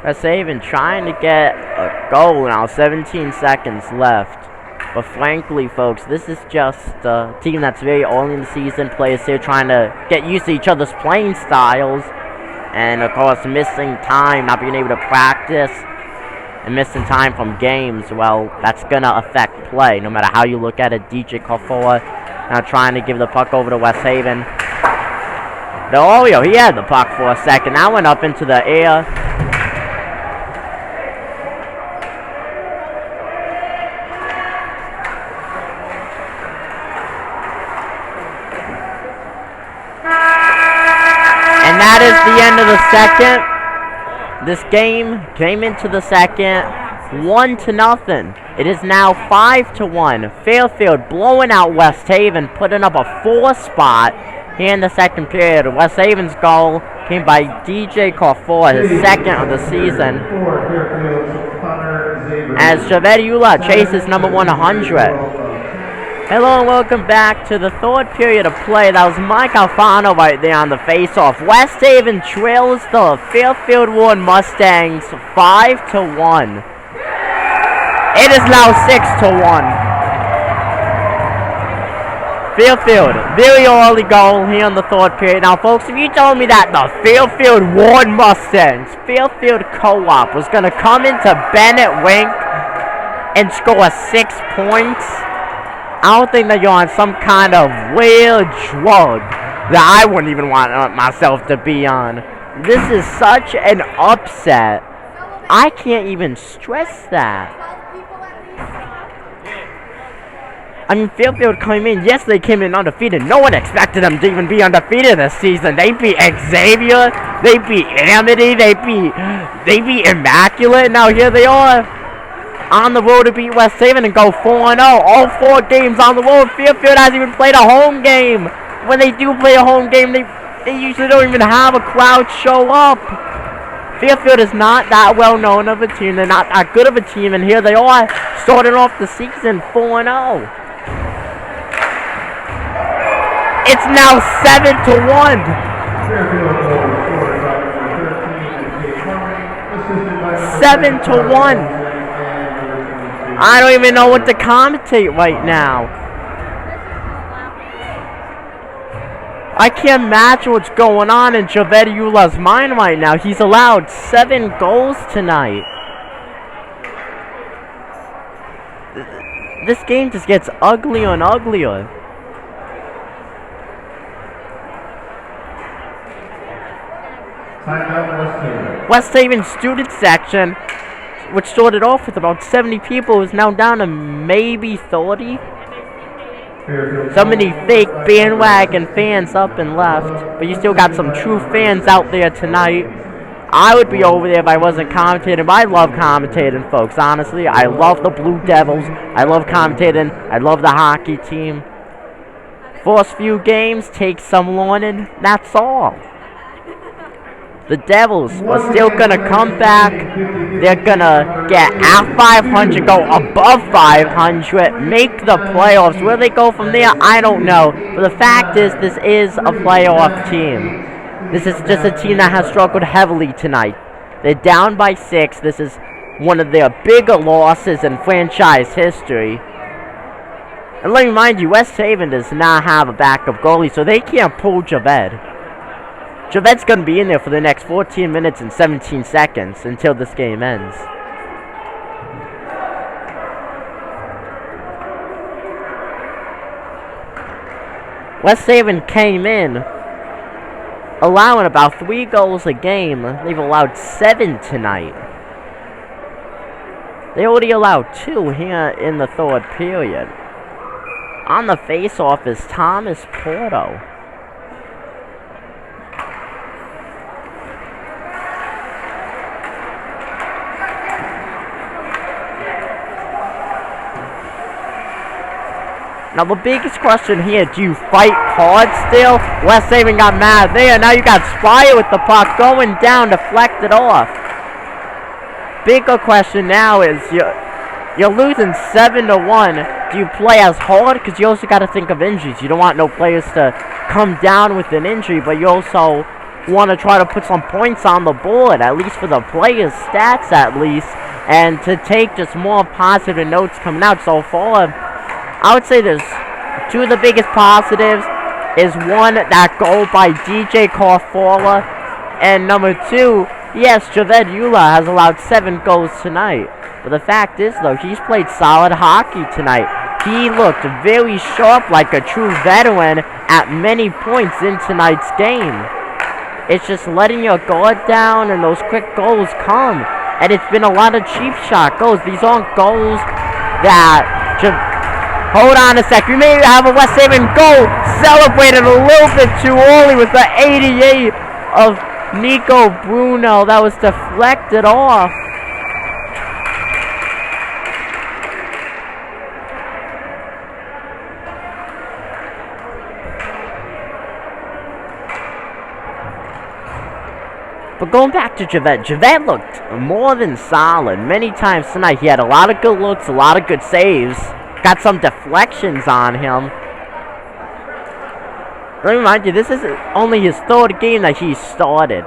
West Haven trying to get a goal now, 17 seconds left. But frankly, folks, this is just a team that's very early in the season. Players here trying to get used to each other's playing styles. And, of course, missing time, not being able to practice, and missing time from games. Well, that's going to affect play, no matter how you look at it. DJ Carfora now trying to give the puck over to West Haven. The Oreo, he had the puck for a second. That went up into the air. That is the end of the second. This game came into the second 1-0. It is now 5-1. Fairfield blowing out West Haven, putting up a 4 spot here in the second period. West Haven's goal came by DJ Carfora, his second of the season, as Javediula chases number 100. Hello and welcome back to the third period of play. That was Mike Alfano right there on the face-off. West Haven trails the Fairfield Warde Mustangs 5-1. It is now 6-1. Fairfield, very early goal here in the third period. Now, folks, if you told me that the Fairfield Warde Mustangs, Fairfield Co-op, was going to come into Bennett Wink and score 6 points, I don't think that you're on some kind of weird drug that I wouldn't even want myself to be on. This is such an upset. I can't even stress that. I mean, Fairfield came in. Yes, they came in undefeated. No one expected them to even be undefeated this season. They beat Xavier. They beat Amity. They beat Immaculate. Now here they are, on the road to beat West Haven and go 4-0. All 4 games on the road. Fairfield hasn't even played a home game. When they do play a home game, they usually don't even have a crowd show up. Fairfield is not that well known of a team. They're not that good of a team, and here they are, starting off the season 4-0. It's now 7-1. 7-1. I don't even know what to commentate right now. I can't imagine what's going on in Javediula's mind right now. He's allowed 7 goals tonight. This game just gets uglier and uglier. West Haven student section, which started off with about 70 people, is now down to maybe 30. So many fake bandwagon fans up and left, but you still got some true fans out there tonight. I would be over there if I wasn't commentating, but I love commentating, folks, honestly. I love the Blue Devils. I love commentating. I love the hockey team. First few games take some learning, that's all. The Devils are still going to come back. They're going to get at 500, go above 500, make the playoffs. Where they go from there, I don't know. But the fact is, this is a playoff team. This is just a team that has struggled heavily tonight. They're down by 6. This is one of their bigger losses in franchise history. And let me remind you, West Haven does not have a backup goalie, so they can't pull Javed. Javed's going to be in there for the next 14 minutes and 17 seconds until this game ends. West Haven came in allowing about 3 goals a game. They've allowed 7 tonight. They already allowed 2 here in the third period. On the face-off is Thomas Porto. Now the biggest question here, do you fight hard still? West Haven got mad there. Now you got Spire with the puck going down, deflected off. Bigger question now is, You're losing 7-1. Do you play as hard? Because you also got to think of injuries. You don't want no players to come down with an injury, but you also want to try to put some points on the board, at least for the players' stats, at least, and to take just more positive notes coming out so far. I would say there's two of the biggest positives is one, that goal by DJ Carfora, and number two, yes, Javed Eula has allowed 7 goals tonight. But the fact is, though, he's played solid hockey tonight. He looked very sharp, like a true veteran, at many points in tonight's game. It's just letting your guard down and those quick goals come. And it's been a lot of cheap shot goals. These aren't goals that... Hold on a sec. We may have a West Haven goal celebrated a little bit too early with the 88 of Nico Bruno. That was deflected off. But going back to Javed, Javed looked more than solid. Many times tonight he had a lot of good looks, a lot of good saves. Got some deflections on him. Let me remind you, this is only his 3rd game that he started.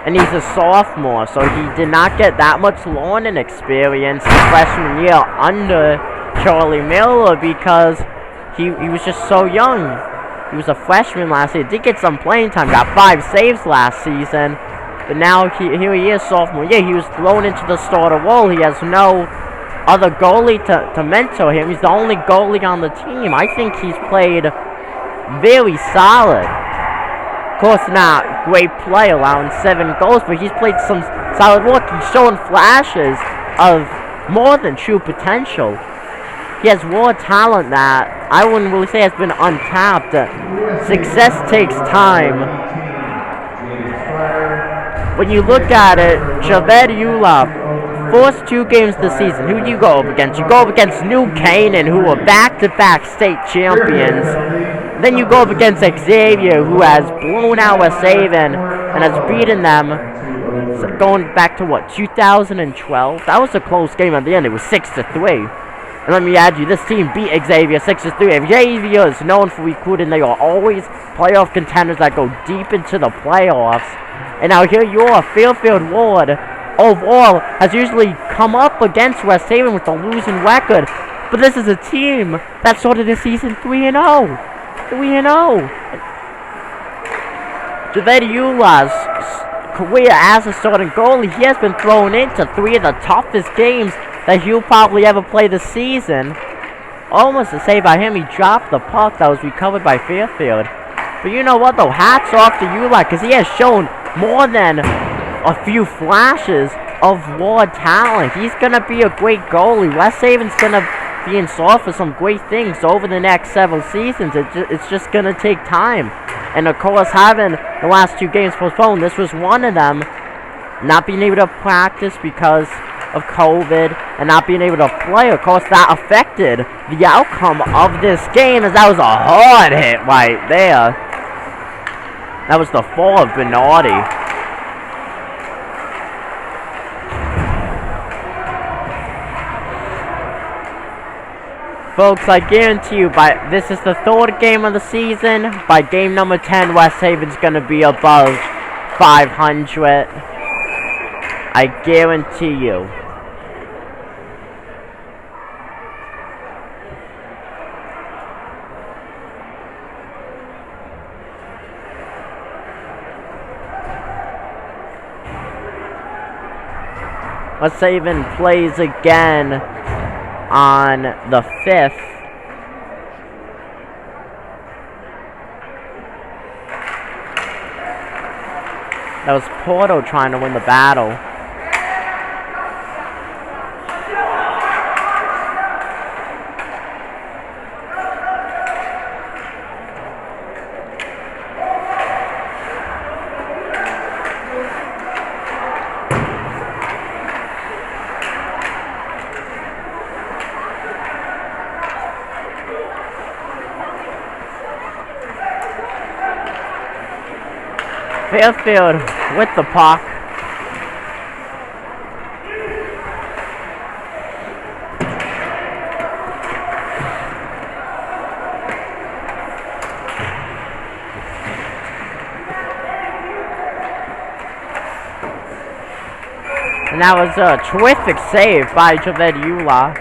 And he's a sophomore, so he did not get that much learning experience his freshman year under Charlie Miller because he was just so young. He was a freshman last year. Did get some playing time. Got 5 saves last season. But now here he is, sophomore year. He was thrown into the starter role. He has no other goalie to mentor him. He's the only goalie on the team. I think he's played very solid. Of course, not great play, allowing 7 goals, but he's played some solid work. He's showing flashes of more than true potential. He has raw talent that I wouldn't really say has been untapped. Success takes time. When you look at it, Javed Eula, first 2 games this season, who do you go up against? You go up against New Canaan, who are back-to-back state champions. Then you go up against Xavier, who has blown out West Haven and has beaten them. Going back to what, 2012? That was a close game at the end. It was 6-3. And let me add you, this team beat Xavier 6-3. Xavier is known for recruiting. They are always playoff contenders that go deep into the playoffs. And now here you are, Fairfield Warde, overall, has usually come up against West Haven with a losing record. But this is a team that started the season 3-0. 3-0. Javed Eula's career as a starting goalie, he has been thrown into 3 of the toughest games that he'll probably ever play this season. Almost a save by him. He dropped the puck that was recovered by Fairfield. But you know what, though? Hats off to Eula, because he has shown more than a few flashes of raw talent. He's going to be a great goalie. West Haven's going to be in store for some great things over the next several seasons. It's just going to take time. And, of course, having the last 2 games postponed, this was one of them. Not being able to practice because of COVID and not being able to play, of course, that affected the outcome of this game, as that was a hard hit right there. That was the fall of Bernardi. Folks, I guarantee you, this is the 3rd game of the season. By game number 10, West Haven's going to be above 500. I guarantee you. West Haven plays again on the 5th. That was Porto trying to win the battle. Fairfield with the puck. And that was a terrific save by Javed Eula.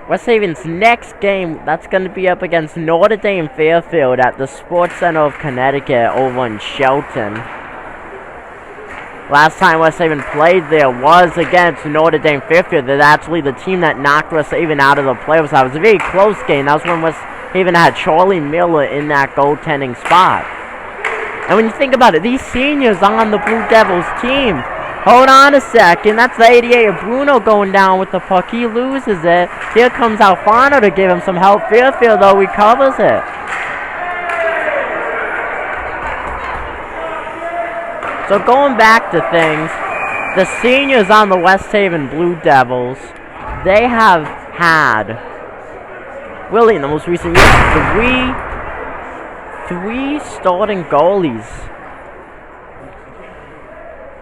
West Haven's next game, that's going to be up against Notre Dame Fairfield at the Sports Center of Connecticut over in Shelton. Last time West Haven played there was against Notre Dame Fairfield. That's actually the team that knocked West Haven out of the playoffs. That was a very close game. That was when West Haven had Charlie Miller in that goaltending spot. And when you think about it, these seniors on the Blue Devils team. Hold on a second. That's the 88 of Bruno going down with the puck. He loses it. Here comes Alfano to give him some help. Fairfield, though, recovers it. So going back to things, the seniors on the West Haven Blue Devils, they have had, really in the most recent years, three starting goalies.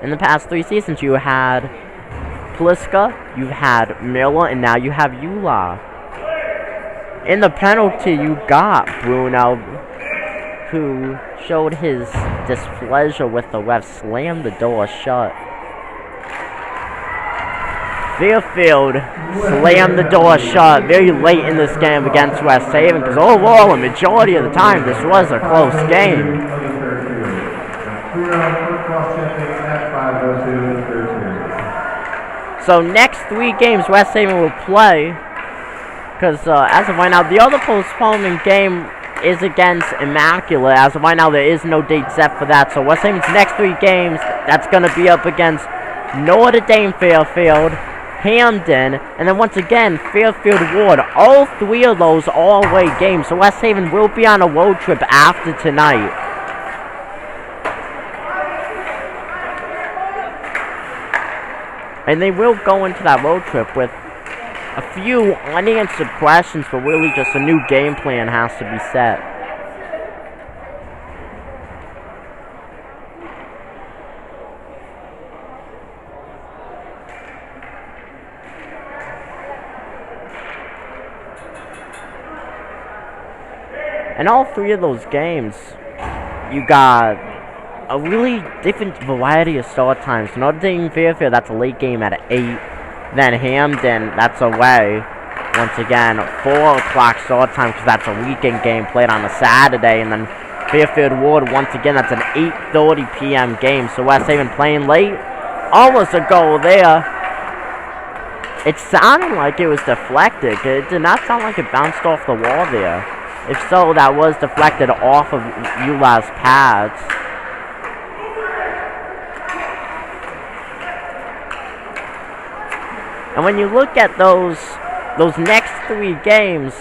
In the past 3 seasons, you had Pliska, you've had Miller, and now you have Eula. In the penalty, you got Bruno, who showed his displeasure with the ref, slammed the door shut. Fairfield slammed the door shut very late in this game against West Haven, because overall, a majority of the time, this was a close game. So next 3 games West Haven will play, because as of right now, the other postponement game is against Immaculate. As of right now, there is no date set for that. So West Haven's next 3 games, that's going to be up against Notre Dame Fairfield, Hamden, and then once again, Fairfield Warde. All 3 of those all-away games. So West Haven will be on a road trip after tonight. And they will go into that road trip with a few unanswered questions, but really just a new game plan has to be set. In all 3 of those games, you got a really different variety of start times. Notre Dame Fairfield, that's a late game at 8. Then Hamden, that's away. Once again, 4 o'clock start time, because that's a weekend game played on a Saturday. And then Fairfield Warde, once again, that's an 8:30 p.m. game. So West Haven playing late. Almost a goal there. It sounded like it was deflected. It did not sound like it bounced off the wall there. If so, that was deflected off of Eula's pads. And when you look at those next 3 games,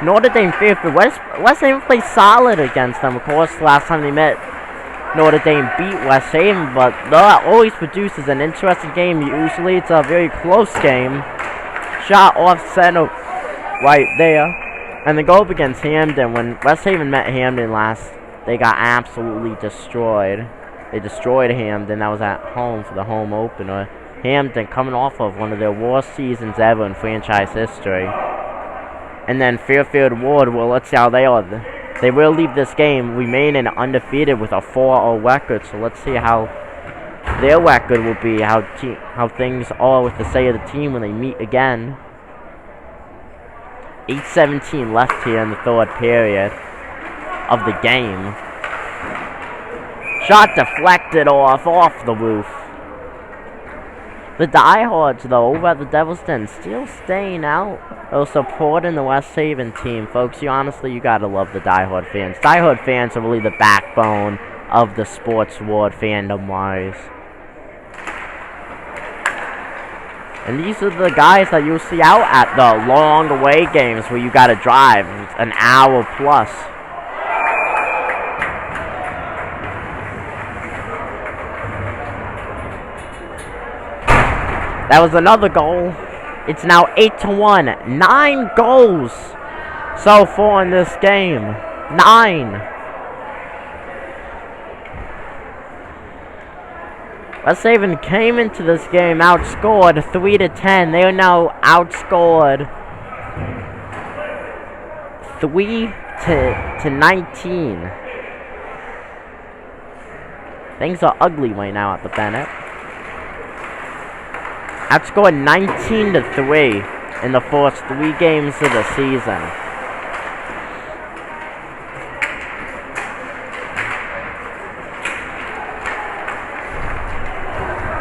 Notre Dame Fairfield, West Haven played solid against them. Of course, last time they met, Notre Dame beat West Haven, but that always produces an interesting game. Usually it's a very close game. Shot off center right there. And they go up against Hamden. When West Haven met Hamden last, they got absolutely destroyed. They destroyed Hamden. That was at home for the home opener. Hamden coming off of one of their worst seasons ever in franchise history. And then Fairfield Warde, well, let's see how they are. They will leave this game remaining undefeated with a 4-0 record. So let's see how their record will be, how things are with the state of the team when they meet again. 8:17 left here in the 3rd period of the game. Shot deflected off the roof. The diehards, though, over at the Devil's Den, still staying out. They're supporting the West Haven team. Folks, you gotta love the diehard fans. Diehard fans are really the backbone of the sports ward fandom-wise. And these are the guys that you'll see out at the long away games where you gotta drive an hour plus. That was another goal. It's now 8-1. 9 goals so far in this game. 9. West Haven came into this game outscored 3-10. They are now outscored 3-19. Things are ugly right now at the Bennett. Outscored 19-3 in the first 3 games of the season.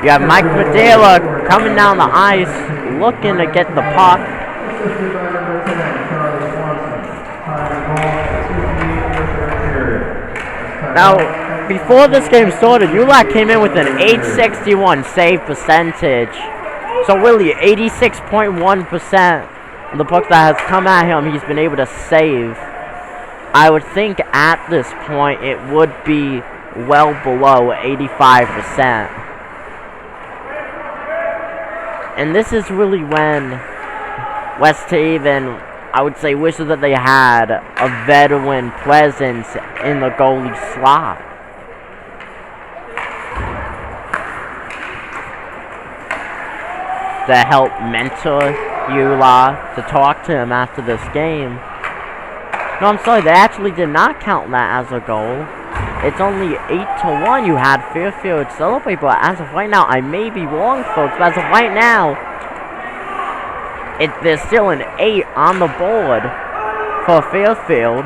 You have Mike Madeira coming down the ice, looking to get the puck. Now, before this game started, ULAC came in with an .861 save percentage. So really, 86.1% of the pucks that has come at him, he's been able to save. I would think at this point, it would be well below 85%. And this is really when West Haven, I would say, wishes that they had a veteran presence in the goalie slot. To help mentor Eula, to talk to him after this game. No, I'm sorry, they actually did not count that as a goal. It's only 8-1. You had Fairfield celebrate, but as of right now, I may be wrong, folks, but as of right now, there's still an 8 on the board for Fairfield.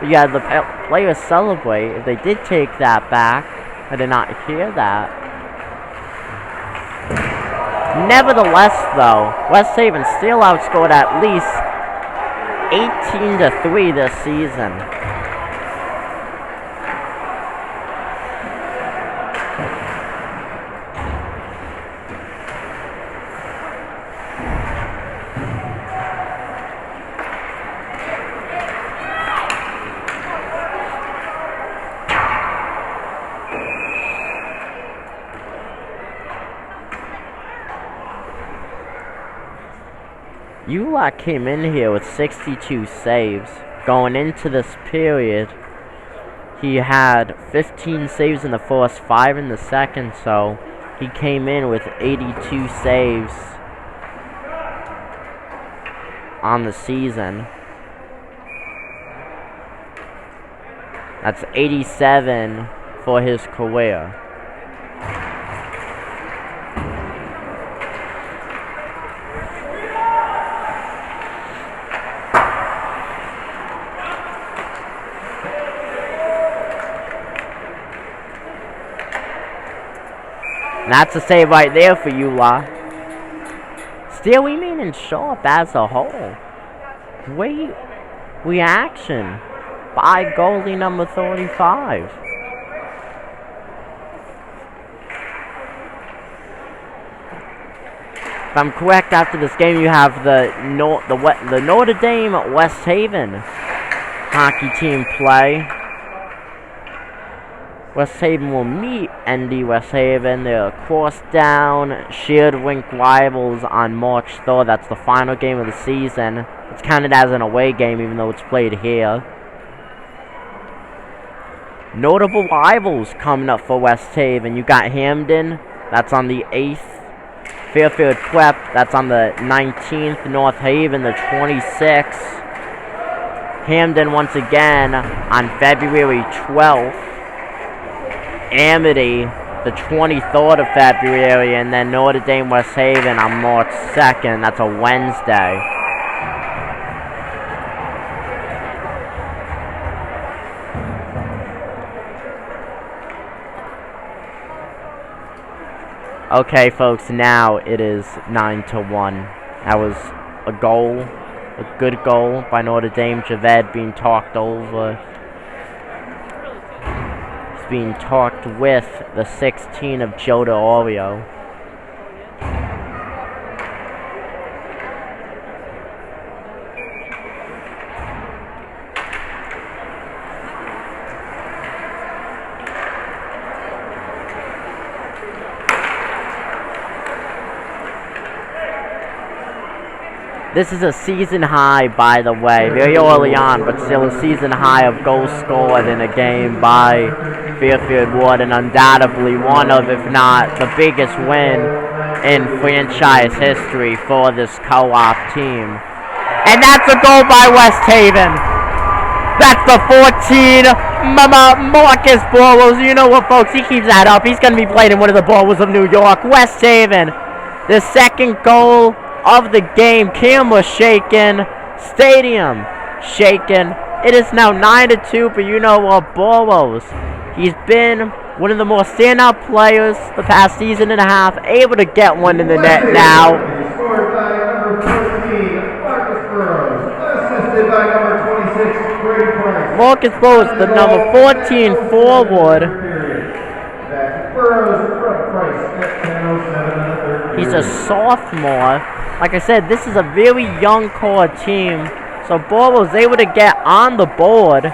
You had the players celebrate. If they did take that back, I did not hear that. Nevertheless, though, West Haven still outscored at least 18-3 this season. ULAC came in here with 62 saves. Going into this period, he had 15 saves in the first, 5 in the second, so he came in with 82 saves on the season. That's 87 for his career. That's a save right there for Eula. Still remaining sharp as a whole. Great reaction by goalie number 35. If I'm correct, after this game you have the Notre Dame West Haven hockey team play. West Haven will meet ND West Haven. They're cross-down, shared rink rivals on March 3rd. That's the final game of the season. It's counted as an away game even though it's played here. Notable rivals coming up for West Haven. You got Hamden, that's on the 8th. Fairfield Prep, that's on the 19th. North Haven, the 26th. Hamden once again on February 12th. Amity, the 23rd of February, and then Notre Dame West Haven on March 2nd. That's a Wednesday. Okay, folks, now it is 9-1. That was a goal, a good goal by Notre Dame. Javed being talked over. Being talked with the 16 of Joe DeOrio. This is a season high, by the way, very early on, but still a season high of goals scored in a game by Fairfield Warde, and undoubtedly one of, if not the biggest win in franchise history for this co-op team. And that's a goal by West Haven. That's the 14, Marcus Borwells. You know what, folks? He keeps that up. He's going to be playing in one of the Borwells of New York. West Haven, the second goal of the game. Camera shaken. Stadium shaken. It is now 9-2, but you know what, Borwells, he's been one of the more standout players the past season and a half, able to get one in the net now. Scored by number 14, Marcus Burrows, assisted by number 26, Brady Price. Marcus Burrows, the number 14 forward. That's Burrows from Price at 10:07 in the third He's a period. sophomore. Like I said, this is a very young core team. So Borwells was able to get on the board.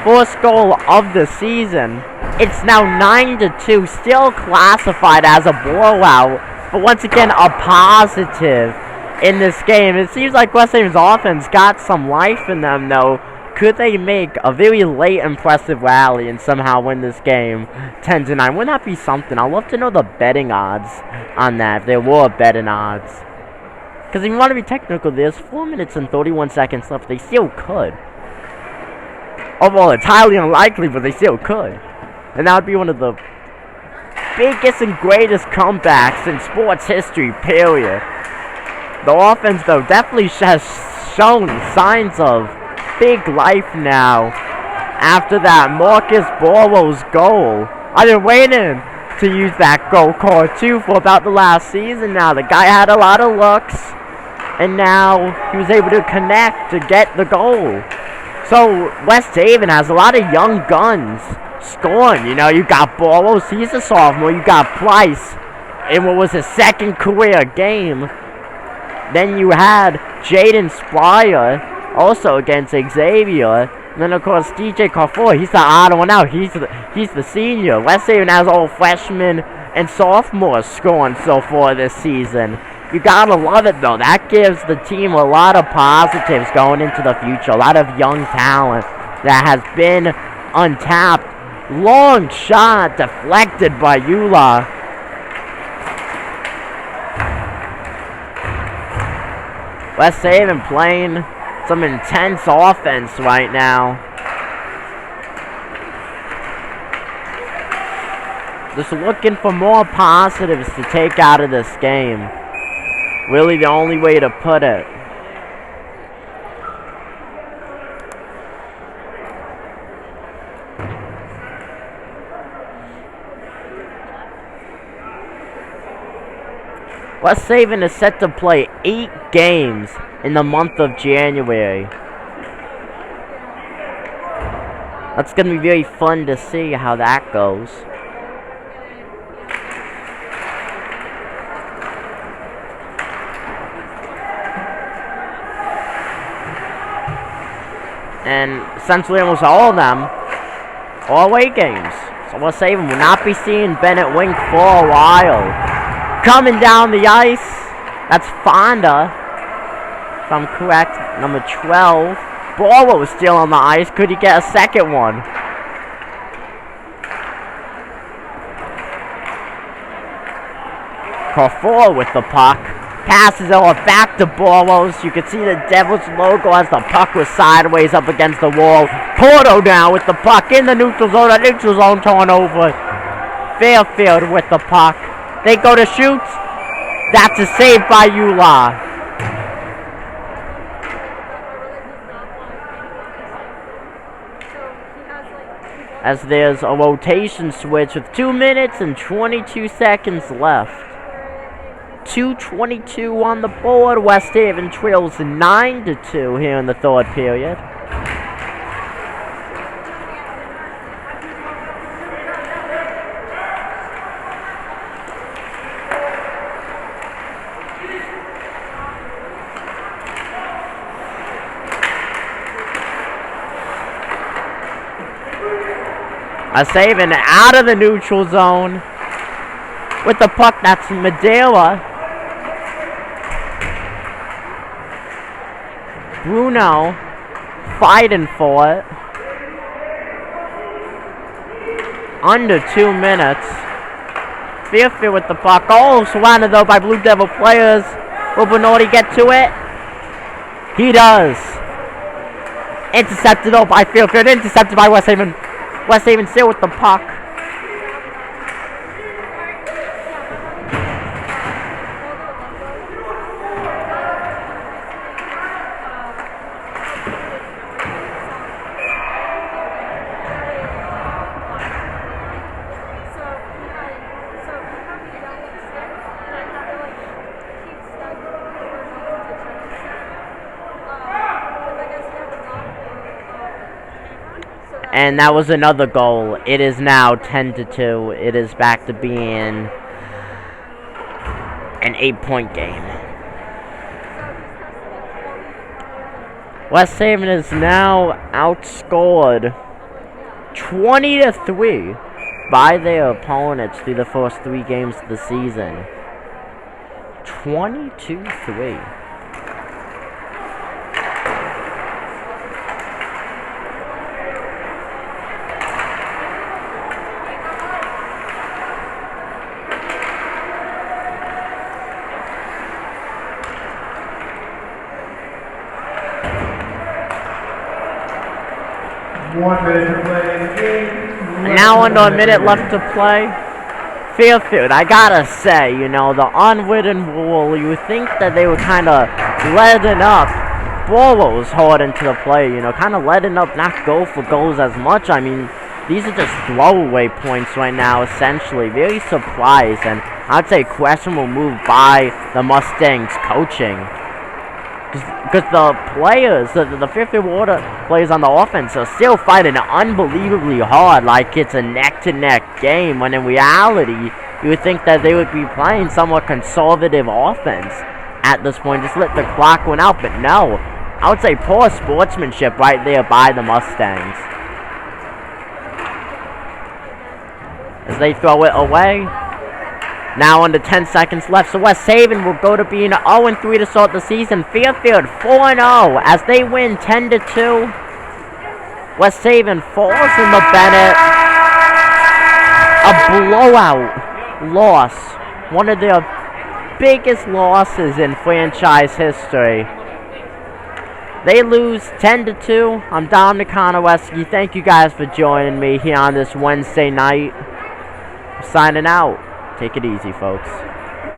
First goal of the season. It's now 9-2, still classified as a blowout, but once again a positive in this game. It seems like West Haven's offense got some life in them though. Could they make a very late impressive rally and somehow win this game 10-9? Wouldn't that be something? I'd love to know the betting odds on that, if there were betting odds. Because if you want to be technical, there's 4 minutes and 31 seconds left. They still could. Although it's highly unlikely, but they still could. And that would be one of the biggest and greatest comebacks in sports history, period. The offense, though, definitely has shown signs of big life now. After that Marcus Borwells goal. I've been waiting to use that goal card, too, for about the last season now. The guy had a lot of looks. And now he was able to connect to get the goal. So West Haven has a lot of young guns scoring. You know, you got Borwells, he's a sophomore. You got Price in what was his second career game. Then you had Jaden Spryer also against Xavier. And then of course DJ Carrefour, he's the odd one out. He's the senior. West Haven has all freshmen and sophomores scoring so far this season. You gotta love it though. That gives the team a lot of positives going into the future. A lot of young talent that has been untapped. Long shot deflected by Eula. West Haven playing some intense offense right now. Just looking for more positives to take out of this game. Really the only way to put it. West Haven is set to play 8 games in the month of January. That's going to be very fun to see how that goes. And essentially almost all of them are away games. So West Haven will not be seeing Bennett Wink for a while. Coming down the ice, that's Fonda, if I'm correct, number 12. Borwells was still on the ice. Could he get a second one? Carrefour with the puck. Passes it all back to Borwells. You can see the Devils logo as the puck was sideways up against the wall. Porto now with the puck in the neutral zone. The neutral zone torn over. Fairfield with the puck. They go to shoot. That's a save by Eula. As there's a rotation switch with 2 minutes and 22 seconds left. 2:22 on the board. West Haven trails 9-2 here in the third period. West Haven out of the neutral zone with the puck. That's Madeira. Bruno fighting for it. under 2 minutes. Fairfield with the puck. Oh, surrounded though by Blue Devil players. Will Bernardi get to it? He does. Intercepted though by Fairfield. Intercepted by West Haven. West Haven still with the puck. And that was another goal. It is now 10-2. It is back to being an 8-point game. West Haven is now outscored 20-3 by their opponents through the first 3 games of the season. 22-3. Now under a minute left to play. Fairfield, I gotta say, you know, the unwritten rule, you would think that they were kind of letting up Burrows hard into the play, you know, kind of letting up not go for goals as much. I mean, these are just throwaway points right now, essentially. Very surprised, and I'd say questionable move by the Mustangs coaching. Because the players, the Fairfield Warde players on the offense are still fighting unbelievably hard like it's a neck-to-neck game, when in reality, you would think that they would be playing somewhat conservative offense at this point. Just let the clock run out, but no. I would say poor sportsmanship right there by the Mustangs. As they throw it away. Now under 10 seconds left, so West Haven will go to being 0-3 to start the season. Fairfield 4-0 as they win 10-2. West Haven falls in the Bennett. A blowout loss. One of their biggest losses in franchise history. They lose 10-2. I'm Dominic Konoweski. Thank you guys for joining me here on this Wednesday night. I'm signing out. Take it easy, folks.